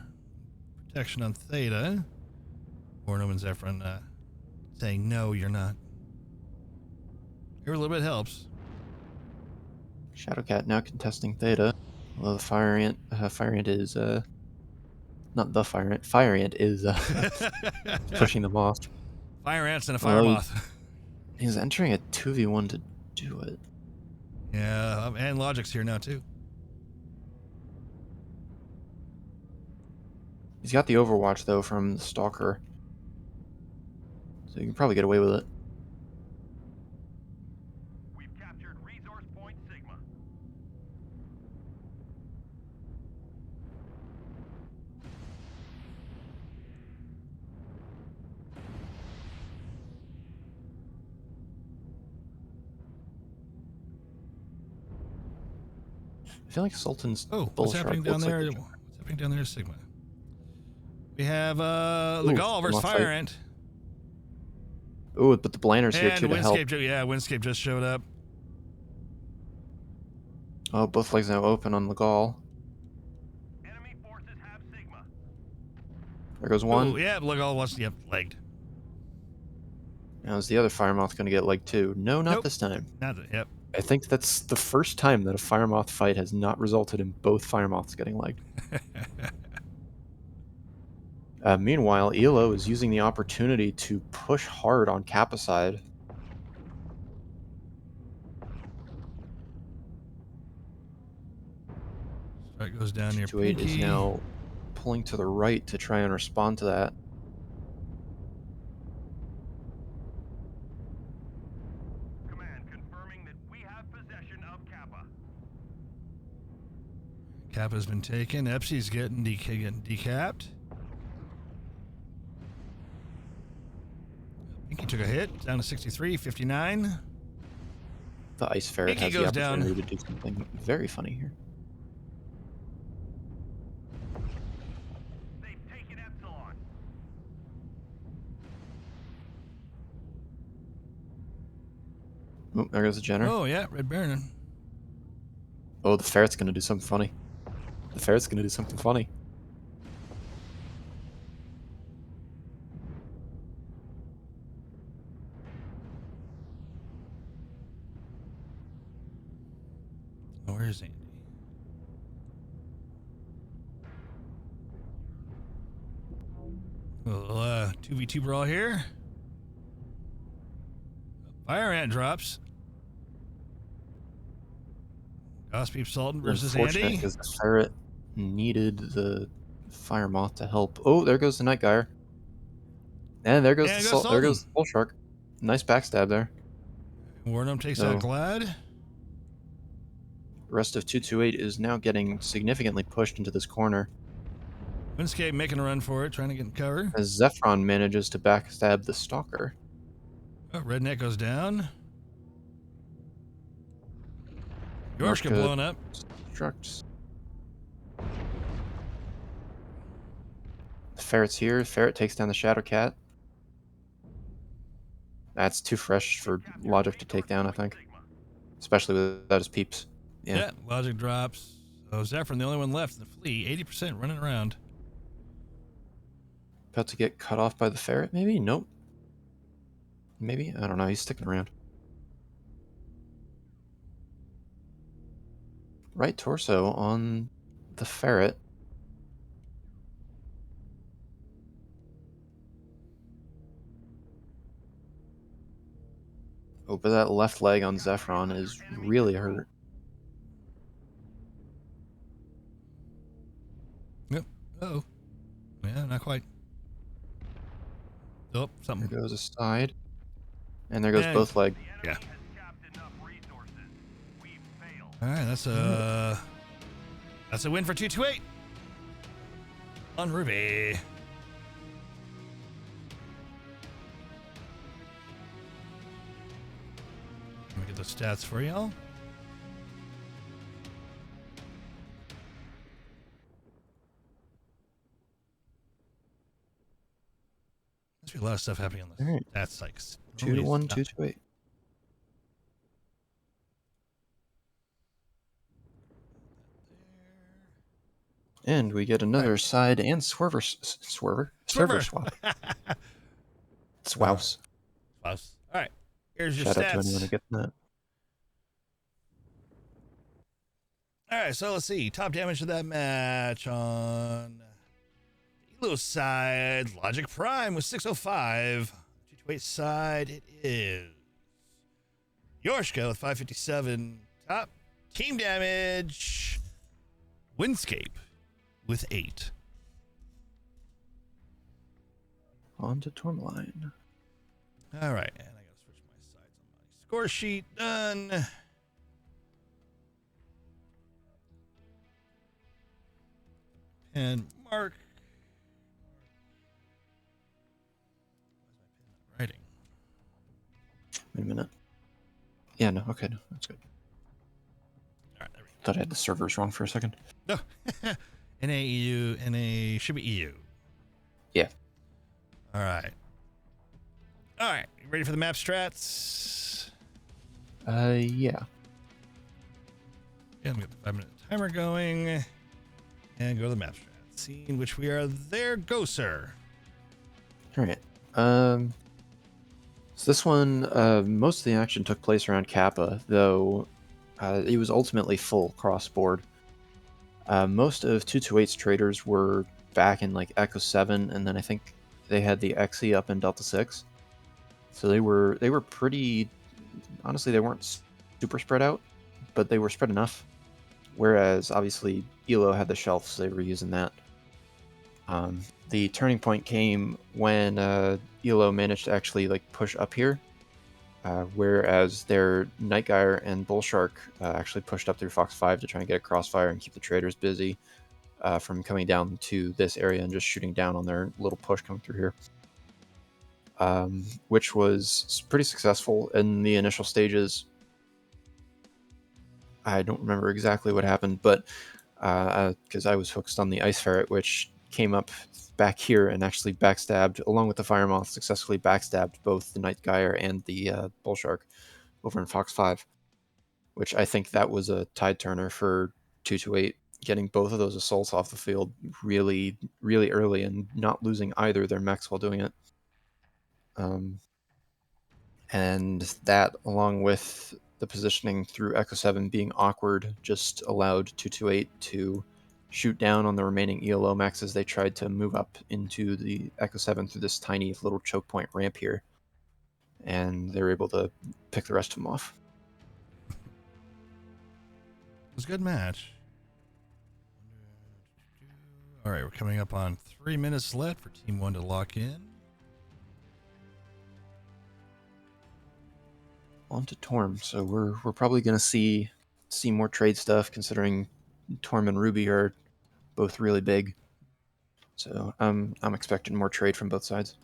Speaker 13: protection on Theta. Orno and Zephyrin saying, no, you're not. Every little bit helps.
Speaker 14: Shadowcat now contesting Theta. Although the Fire Ant is, not the Fire Ant. Fire Ant is pushing them off.
Speaker 13: Fire Ants and a Fire Moth.
Speaker 14: He's entering a 2v1 to do it.
Speaker 13: Yeah, and Logic's here now too.
Speaker 14: He's got the Overwatch though from the Stalker, so you can probably get away with it.
Speaker 8: We've captured resource point Sigma.
Speaker 14: I feel like Sultan's
Speaker 13: what's happening down there? What's happening down there is Sigma. We have Legal versus Fire Ant.
Speaker 14: Ooh, but the Blanner's here too to help.
Speaker 13: Yeah, Windscape just showed up.
Speaker 14: Oh, both legs now open on Legal.
Speaker 8: Enemy forces have Sigma.
Speaker 14: There goes one.
Speaker 13: Ooh, yeah, Legal was legged.
Speaker 14: Now is the other Firemoth going to get legged too? No, not this time.
Speaker 13: Yep.
Speaker 14: I think that's the first time that a Firemoth fight has not resulted in both Firemoths getting legged. Meanwhile, ELO is using the opportunity to push hard on Kappa side.
Speaker 13: Strike goes down near
Speaker 14: 2-8 is now pulling to the right to try and respond to that.
Speaker 8: Command confirming that we have possession of Kappa.
Speaker 13: Kappa's been taken. Epsi's getting decapped. Pinky took a hit, down to 63, 59.
Speaker 14: The Ice Ferret
Speaker 13: Pinky
Speaker 14: has the
Speaker 13: goes
Speaker 14: opportunity
Speaker 13: down.
Speaker 14: to do something very funny here.
Speaker 8: They've taken Epsilon.
Speaker 14: Oh, there goes the Jenner.
Speaker 13: Oh, yeah, Red Baron.
Speaker 14: Oh, the Ferret's going to do something funny. The Ferret's going to do something funny.
Speaker 13: Oh, where's Andy? Well, 2v2 brawl here. Fire Ant drops. Gossip Sultan versus
Speaker 14: Unfortunate
Speaker 13: Andy.
Speaker 14: because the Ferret needed the Fire Moth to help. Oh, there goes the Night Gyre. And there goes there goes the Bull Shark. Nice backstab there.
Speaker 13: Warnum takes out Glad.
Speaker 14: The rest of 228 is now getting significantly pushed into this corner.
Speaker 13: Windscape making a run for it, trying to get in cover.
Speaker 14: As Zephron manages to backstab the Stalker.
Speaker 13: Oh, Redneck goes down. Yorshka blown up.
Speaker 14: Structs. The Ferret's here. Ferret takes down the Shadowcat. That's too fresh for Logic to take down, I think. Especially without his peeps.
Speaker 13: Yeah, Logic drops. So Zephyrin, the only one left in the fleet, 80% running around.
Speaker 14: About to get cut off by the Ferret, maybe? Nope. Maybe? I don't know. He's sticking around. Right torso on the Ferret. Oh, but that left leg on Zephron is really hurt.
Speaker 13: Yep. Uh-oh. Yeah, not quite. Oh, something.
Speaker 14: There goes a side. And there goes both legs.
Speaker 13: Yeah. All right, that's a win for 228 on Ruby. the stats for y'all. Must be a lot of stuff happening on the
Speaker 14: All right.
Speaker 13: stats like
Speaker 14: 2 to 1, 2 to 8. And we get another side and server server swap. Swouse.
Speaker 13: All right. Here's your
Speaker 14: Shout
Speaker 13: stats.
Speaker 14: out to anyone who gets that.
Speaker 13: All right, so let's see. Top damage of that match on ELO side, Logic Prime with 605. 228 side, it is Yorshka with 557. Top team damage, Windscape with 8.
Speaker 14: On to Tourmaline.
Speaker 13: All right, and I gotta switch my sides on my score sheet. Done. And mark. Why is my pen not writing?
Speaker 14: Wait a minute. Yeah, no, okay, no, that's good.
Speaker 13: All right, there we go.
Speaker 14: Thought I had the servers wrong for a second.
Speaker 13: No. NAEU, NA should be EU.
Speaker 14: Yeah.
Speaker 13: All right. All right. You ready for the map strats?
Speaker 14: Yeah.
Speaker 13: Yeah, I'm gonna get the 5-minute timer going. And go to the map strat scene, which we are there. Go, sir.
Speaker 14: All right. So this one, most of the action took place around Kappa, though it was ultimately full cross-board. Most of 228's traders were back in like Echo 7, and then I think they had the XE up in Delta 6. So they were pretty. Honestly, they weren't super spread out, but they were spread enough. Whereas obviously ELO had the shelf, so they were using that. The turning point came when ELO managed to actually like push up here, whereas their Nightgyre and Bullshark actually pushed up through Fox 5 to try and get a crossfire and keep the traders busy from coming down to this area and just shooting down on their little push coming through here. Which was pretty successful in the initial stages. I don't remember exactly what happened, but because I was focused on the Ice Ferret, which came up back here and actually backstabbed, along with the Fire Moth, successfully backstabbed both the Nightgyre and the Bullshark over in Fox 5, which I think that was a tide turner for 228, getting both of those assaults off the field really, really early and not losing either of their mechs while doing it. And that, along with the positioning through Echo 7 being awkward, just allowed 228 to shoot down on the remaining ELO mechs as they tried to move up into the Echo 7 through this tiny little choke point ramp here. And they were able to pick the rest of them off.
Speaker 13: It was a good match. All right, we're coming up on 3 minutes left for Team 1 to lock in.
Speaker 14: On to Torm. So we're probably going to see more trade stuff, considering Torm and Ruby are both really big. So I'm expecting more trade from both sides.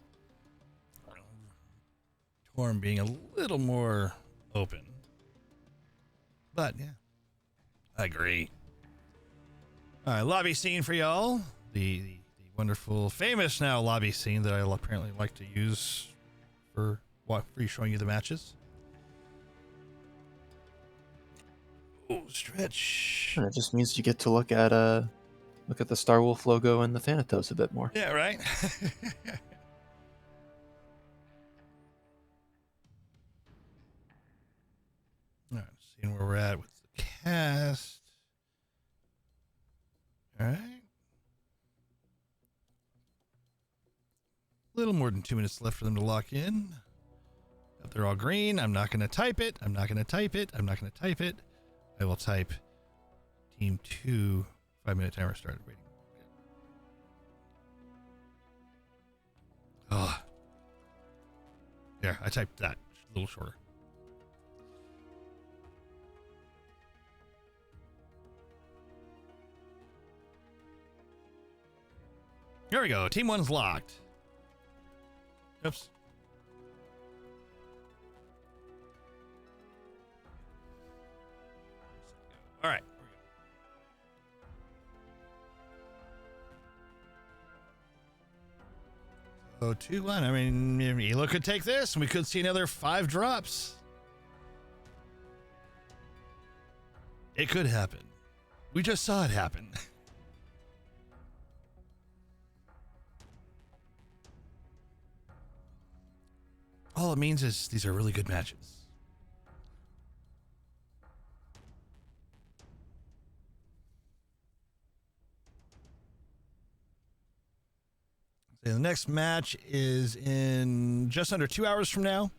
Speaker 13: Torm being a little more open. But yeah, I agree. All right, lobby scene for y'all. The wonderful, famous now lobby scene that I apparently like to use for showing you the matches. Oh, stretch.
Speaker 14: It just means you get to look at the Starwolf logo and the Thanatos a bit more.
Speaker 13: Yeah, right. All right, seeing where we're at with the cast. All right. A little more than 2 minutes left for them to lock in. They're all green. I'm not going to type it. I'm not going to type it. I'm not going to type it. I will type Team 2. 5-minute timer started. Waiting. Oh. There, I typed that. A little shorter. Here we go. Team 1's locked. Oops. Oh, 2-1. I mean, ELO could take this, and we could see another 5 drops. It could happen. We just saw it happen. All it means is these are really good matches. The next match is in just under 2 hours from now.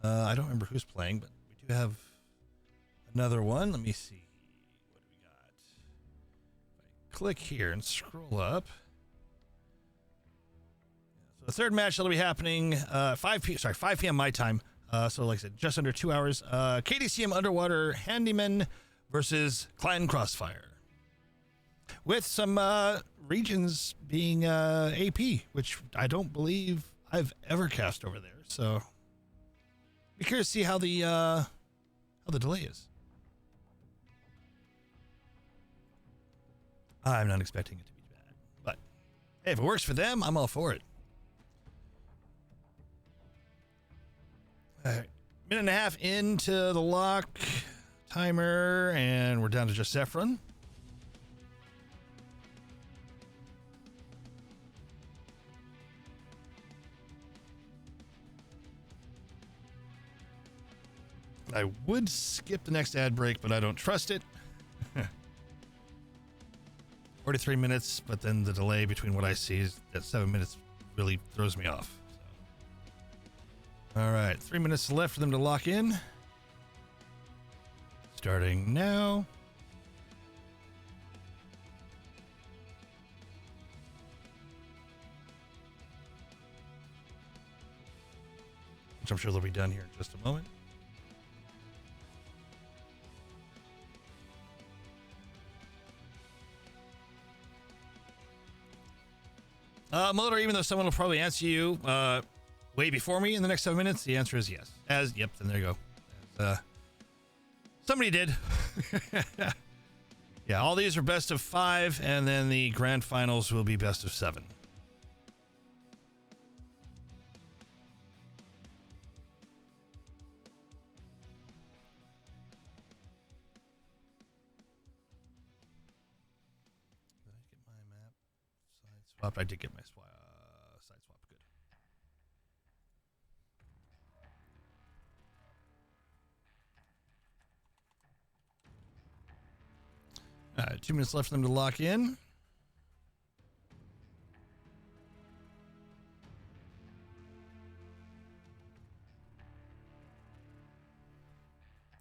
Speaker 13: I don't remember who's playing, but we do have another one. Let me see. What do we got? If I click here and scroll up. So the third match that'll be happening 5 p.m. my time. So like I said, just under 2 hours. KDCM Underwater Handyman versus Clan Crossfire. With some regions being AP, which I don't believe I've ever cast over there. So be curious to see how the delay is. I'm not expecting it to be bad, but hey, if it works for them, I'm all for it. All right, minute and a half into the lock timer, and we're down to just Zephron. I would skip the next ad break, but I don't trust it. 43 minutes, but then the delay between what I see is that 7 minutes really throws me off. So. All right, 3 minutes left for them to lock in. Starting now. Which I'm sure they'll be done here in just a moment. Mulder, even though someone will probably answer you way before me in the next 7 minutes, the answer is yes. Yep, then there you go. Somebody did. Yeah, all these are best of 5, and then the grand finals will be best of 7. I did get my side swap. Good. 2 minutes left for them to lock in.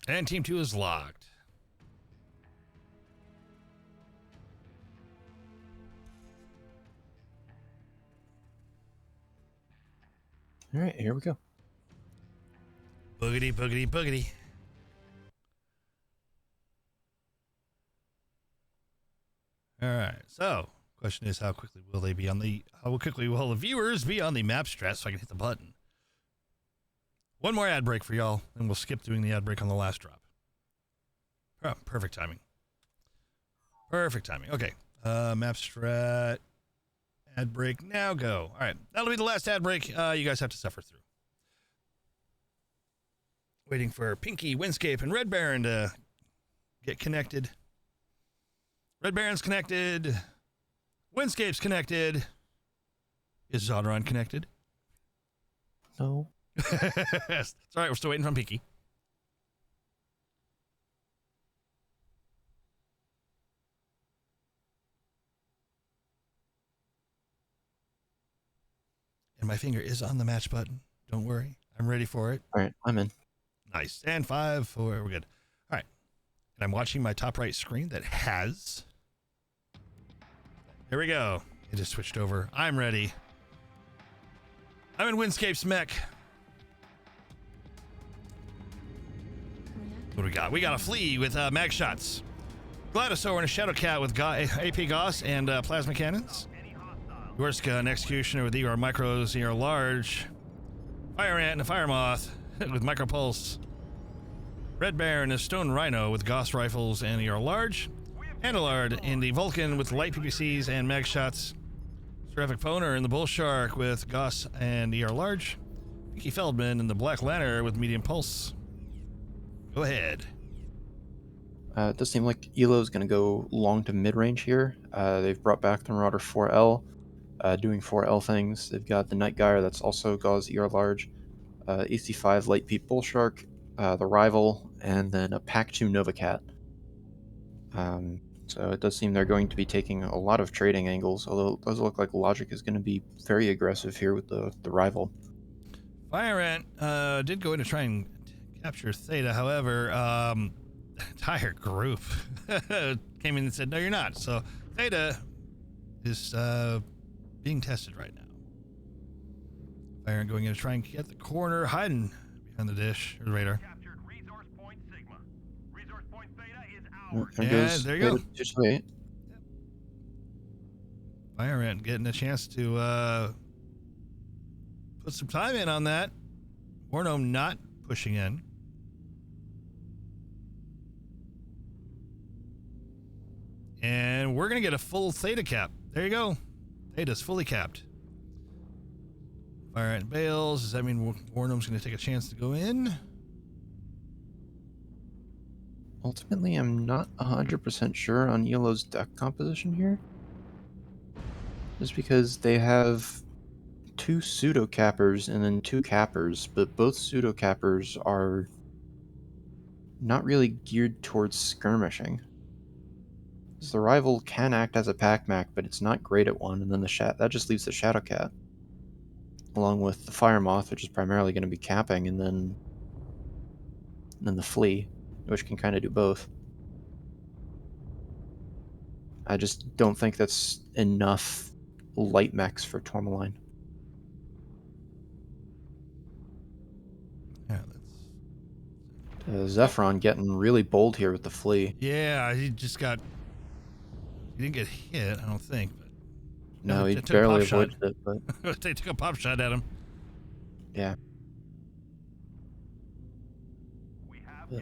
Speaker 13: And Team 2 is locked.
Speaker 14: All right, here we go.
Speaker 13: Boogity, boogity, boogity. All right. So, question is, how quickly will the viewers be on the map strat so I can hit the button? One more ad break for y'all, and we'll skip doing the ad break on the last drop. Oh, perfect timing. Perfect timing. Okay. Map strat. Ad break now, go. All right, that'll be the last ad break you guys have to suffer through. Waiting for Pinky, Windscape, and Red Baron to get connected. Red Baron's connected. Windscape's connected. Is Zodron connected?
Speaker 14: No.
Speaker 13: It's all right, we're still waiting on Pinky. And my finger is on the match button. Don't worry. I'm ready for it.
Speaker 14: All right, I'm in.
Speaker 13: Nice. And 5, 4, we're good. All right. And I'm watching my top right screen that has. Here we go. It just switched over. I'm ready. I'm in Windscape's mech. What do we got? We got a Flea with mag shots. Gladisaur and a Shadow Cat with AP Gauss and plasma cannons. Gorska, an Executioner with ER Micros, ER Large. Fire Ant and a Fire Moth with Micro Pulse. Red Bear and a Stone Rhino with Gauss Rifles and ER Large. Andalard in the Vulcan with light PPCs and mag shots. Terrific Phoner in the Bull Shark with Goss and ER Large. Mickey Feldman in the Black Lantern with Medium Pulse. Go ahead.
Speaker 14: It does seem like ELO is going to go long to mid-range here. They've brought back the Marauder 4L, doing 4L things. They've got the Night Gyre that's also Gauze ER Large, EC5 Light Peak Bull Shark, the Rival, and then a Pack 2 Nova Cat. So it does seem they're going to be taking a lot of trading angles, although it does look like Logic is going to be very aggressive here with the Rival.
Speaker 13: Fire Ant did go in to try and capture Theta, however, entire group came in and said, no, you're not. So Theta is being tested right now. Fire Ant going in to try and get the corner, hiding behind the dish, or the radar. There you go. Fire Ant getting a chance to put some time in on that. Warno not pushing in. And we're going to get a full Theta cap. There you go. Theta's fully capped. Fire Ant bails. Does that mean Warno's going to take a chance to go in?
Speaker 14: Ultimately, I'm not 100% sure on ELO's deck composition here. Just because they have 2 pseudo cappers and then 2 cappers, but both pseudo cappers are not really geared towards skirmishing. The Rival can act as a pack Mac, but it's not great at one, and then that just leaves the Shadow Cat, along with the Fire Moth, which is primarily going to be capping, and then the Flea, which can kind of do both. I just don't think that's enough light mechs for Tourmaline.
Speaker 13: Yeah,
Speaker 14: Zephron getting really bold here with the Flea.
Speaker 13: Yeah, he didn't get hit, I don't think. But
Speaker 14: no, he barely avoided it.
Speaker 13: But they took a pop shot at him.
Speaker 14: Yeah.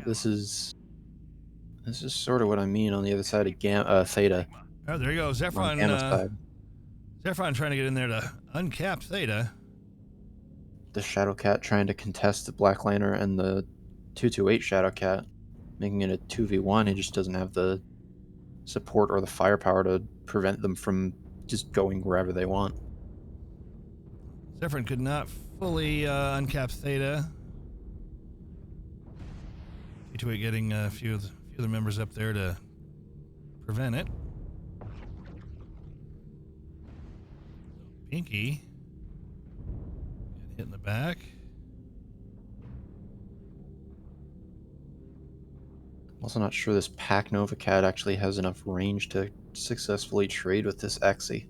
Speaker 14: This is sort of what I mean on the other side of Theta.
Speaker 13: Oh, there you go. Zephron. Zephron trying to get in there to uncap Theta.
Speaker 14: The Shadow Cat trying to contest the Black Lantern and the 228 Shadow Cat, making it a 2v1. He just doesn't have the support or the firepower to prevent them from just going wherever they want.
Speaker 13: Zephron could not fully uncap Theta. 228 getting a few of the members up there to prevent it. Pinky getting hit in the back.
Speaker 14: Also not sure this Pack Nova Cat actually has enough range to successfully trade with this Exy.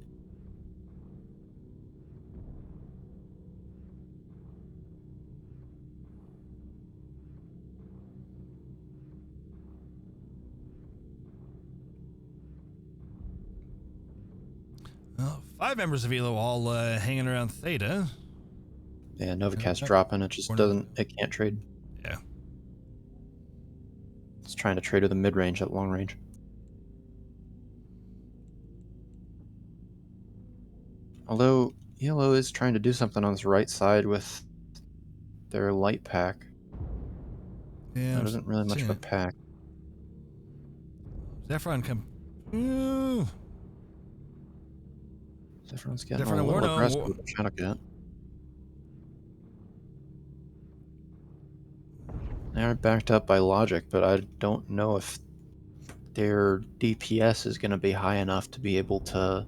Speaker 13: Well, 5 members of ELO all hanging around Theta.
Speaker 14: Yeah, Nova Cat's dropping. It just it can't trade.
Speaker 13: Yeah.
Speaker 14: It's trying to trade with the mid-range at long range. Although, ELO is trying to do something on this right side with their light pack.
Speaker 13: Yeah,
Speaker 14: that isn't really much of a pack.
Speaker 13: Zephron come. Ooh.
Speaker 14: Zephron's getting a little aggressive with the Shadow Cat. They are backed up by Logic, but I don't know if their DPS is going to be high enough to be able to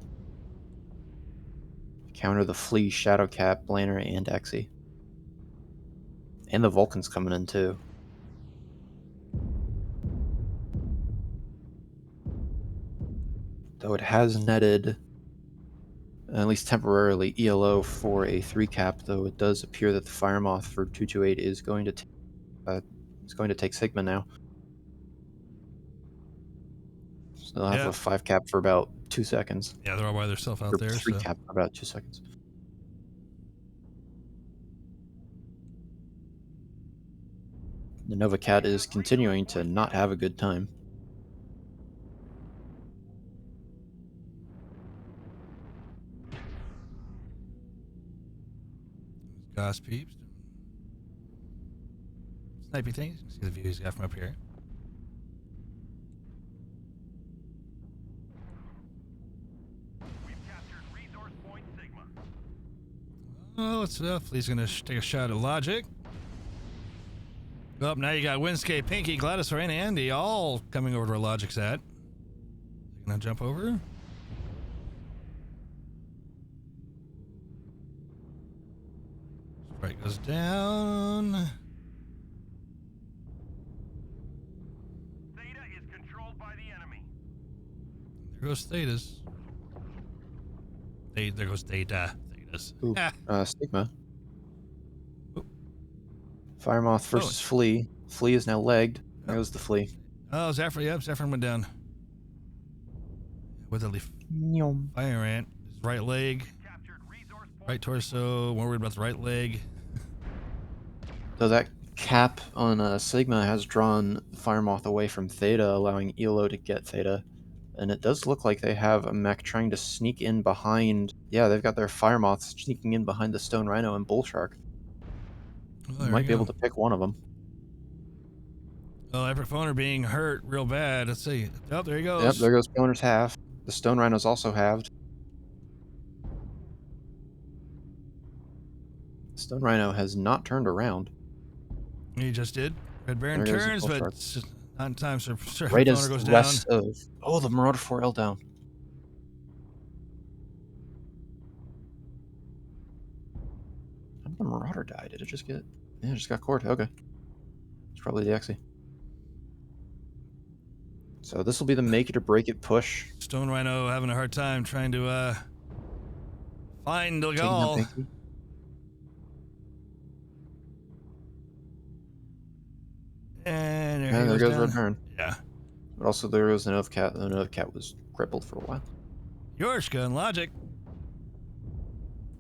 Speaker 14: counter the Flea, Shadow Cat, Blaner, and Exy. And the Vulcan's coming in too. Though it has netted, at least temporarily, ELO for a 3 cap, though it does appear that the Fire Moth for 228 is going to take Sigma now. So they'll have a 5 cap for about 2 seconds.
Speaker 13: Yeah, they're all by themselves out there.
Speaker 14: 3 cap for about 2 seconds. The Nova Cat is continuing to not have a good time.
Speaker 13: Goss peeps. Snipey things. See the view he's got from up here. Oh, what's up? He's gonna take a shot at Logic. Oh, now you got Winscape, Pinky, Gladisaur, and Andy all coming over to where Logic's at. Gonna jump over. Sprite goes down.
Speaker 2: Theta is controlled by the enemy.
Speaker 13: There goes Thetas. There goes Theta. Thetas.
Speaker 14: Ooh, Stigma. Firemoth versus Flea. Flea is now legged. There goes the Flea.
Speaker 13: Oh, Zephyr. Yep, Zephyr went down. With a leaf. Fire Ant. His right leg. Right torso. More worried about the right leg.
Speaker 14: So that cap on Sigma has drawn Firemoth away from Theta, allowing ELO to get Theta. And it does look like they have a mech trying to sneak in behind... Yeah, they've got their Firemoth sneaking in behind the Stone Rhino and Bullshark.
Speaker 13: Oh,
Speaker 14: Might be able to pick one of them.
Speaker 13: Oh, Epic Phoner being hurt real bad. Let's see. Oh, there he goes.
Speaker 14: Yep, there goes Phoner's half. The Stone Rhino's also halved. Stone Rhino has not turned around.
Speaker 13: He just did. Red Baron turns, but not in time. So
Speaker 14: right
Speaker 13: Phoner
Speaker 14: as
Speaker 13: goes
Speaker 14: west
Speaker 13: down.
Speaker 14: of... Oh, the Marauder 4L down. How did the Marauder die? Did it just get... Yeah, it just got cored. Okay. It's probably the Exy. So this will be the make it or break it push.
Speaker 13: Stone Rhino having a hard time trying to find the goal. And
Speaker 14: there goes
Speaker 13: down.
Speaker 14: Red Baron.
Speaker 13: Yeah.
Speaker 14: But also there was an Cat. The Nov Cat was crippled for a while.
Speaker 13: Yorshka and Logic.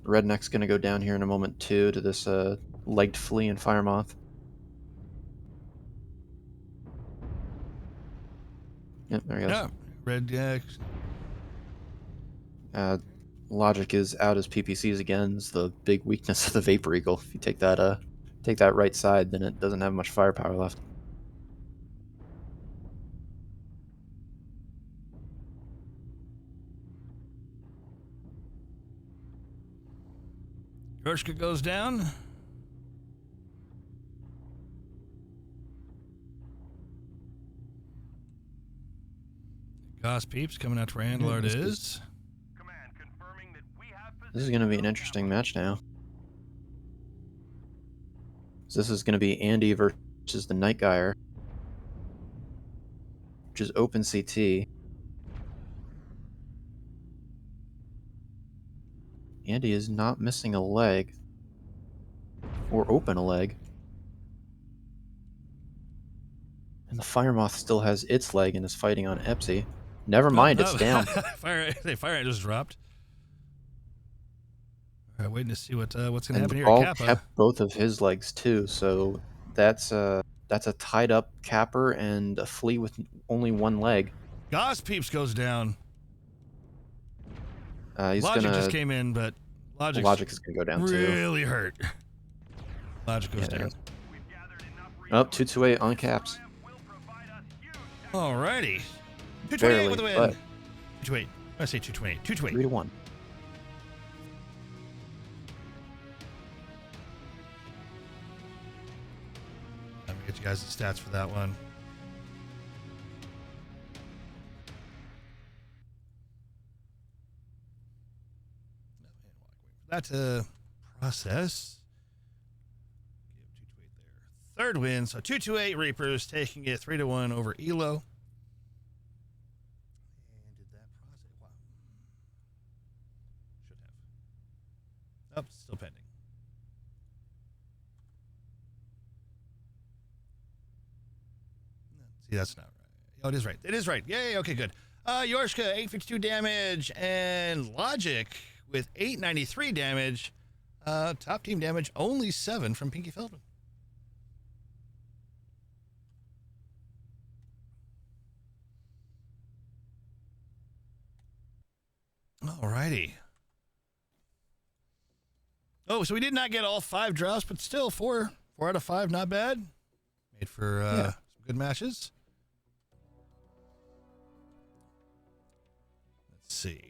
Speaker 14: Redneck's gonna go down here in a moment too to this legged Flea and Firemoth. Yep, there he goes.
Speaker 13: Yeah, Red
Speaker 14: Logic is out as PPCs again. It's the big weakness of the Vapor Eagle. If you take that right side, then it doesn't have much firepower left.
Speaker 13: Yorshka goes down. Goss peeps coming out to where Andlord is.
Speaker 14: This is going to be an interesting match now. So this is going to be Andy versus the Night Geyer, which is open CT. Andy is not missing a leg, or open a leg. And the Firemoth still has its leg and is fighting on Epsy. Never mind, it's down.
Speaker 13: Fire Ant just dropped. All right, waiting to see what's going to happen here.
Speaker 14: Ball
Speaker 13: Kappa
Speaker 14: kept both of his legs too, so that's a tied up Capper and a Flea with only one leg.
Speaker 13: Goss peeps goes down.
Speaker 14: Logic
Speaker 13: just came in, but
Speaker 14: Logic is gonna go down too.
Speaker 13: Really hurt. Logic goes down.
Speaker 14: Oh, 228 on caps.
Speaker 13: Alrighty. 228 with the win.
Speaker 14: But
Speaker 13: 228. I say 228. 228.
Speaker 14: 3-1.
Speaker 13: Let me get you guys the stats for that one. That to process. Third win, so 228 Reapers taking it 3-1 over ELO. And did that process? Wow. Should have. Oh, still pending. See, that's not right. Oh, it is right. It is right. Yay. Okay, good. Yorshka, 852 damage, and Logic with 893 damage. Top team damage, only 7 from Pinky Feldman. Alrighty. Oh, so we did not get all 5 drops, but still 4 out of 5, not bad. Made for some good matches. Let's see.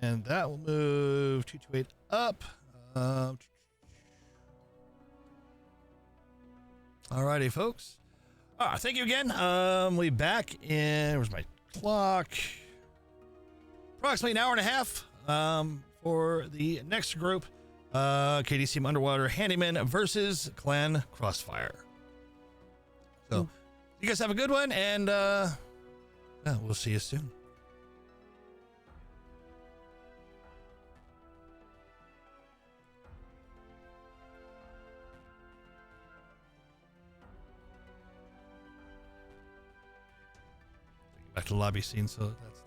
Speaker 13: And that will move 228 up. Alrighty, folks. Thank you again. We'll be back in, where's my clock? Approximately an hour and a half for the next group. KDCM Underwater Handyman versus Clan Crossfire. So, you guys have a good one, and we'll see you soon. Back to the lobby scene, so that's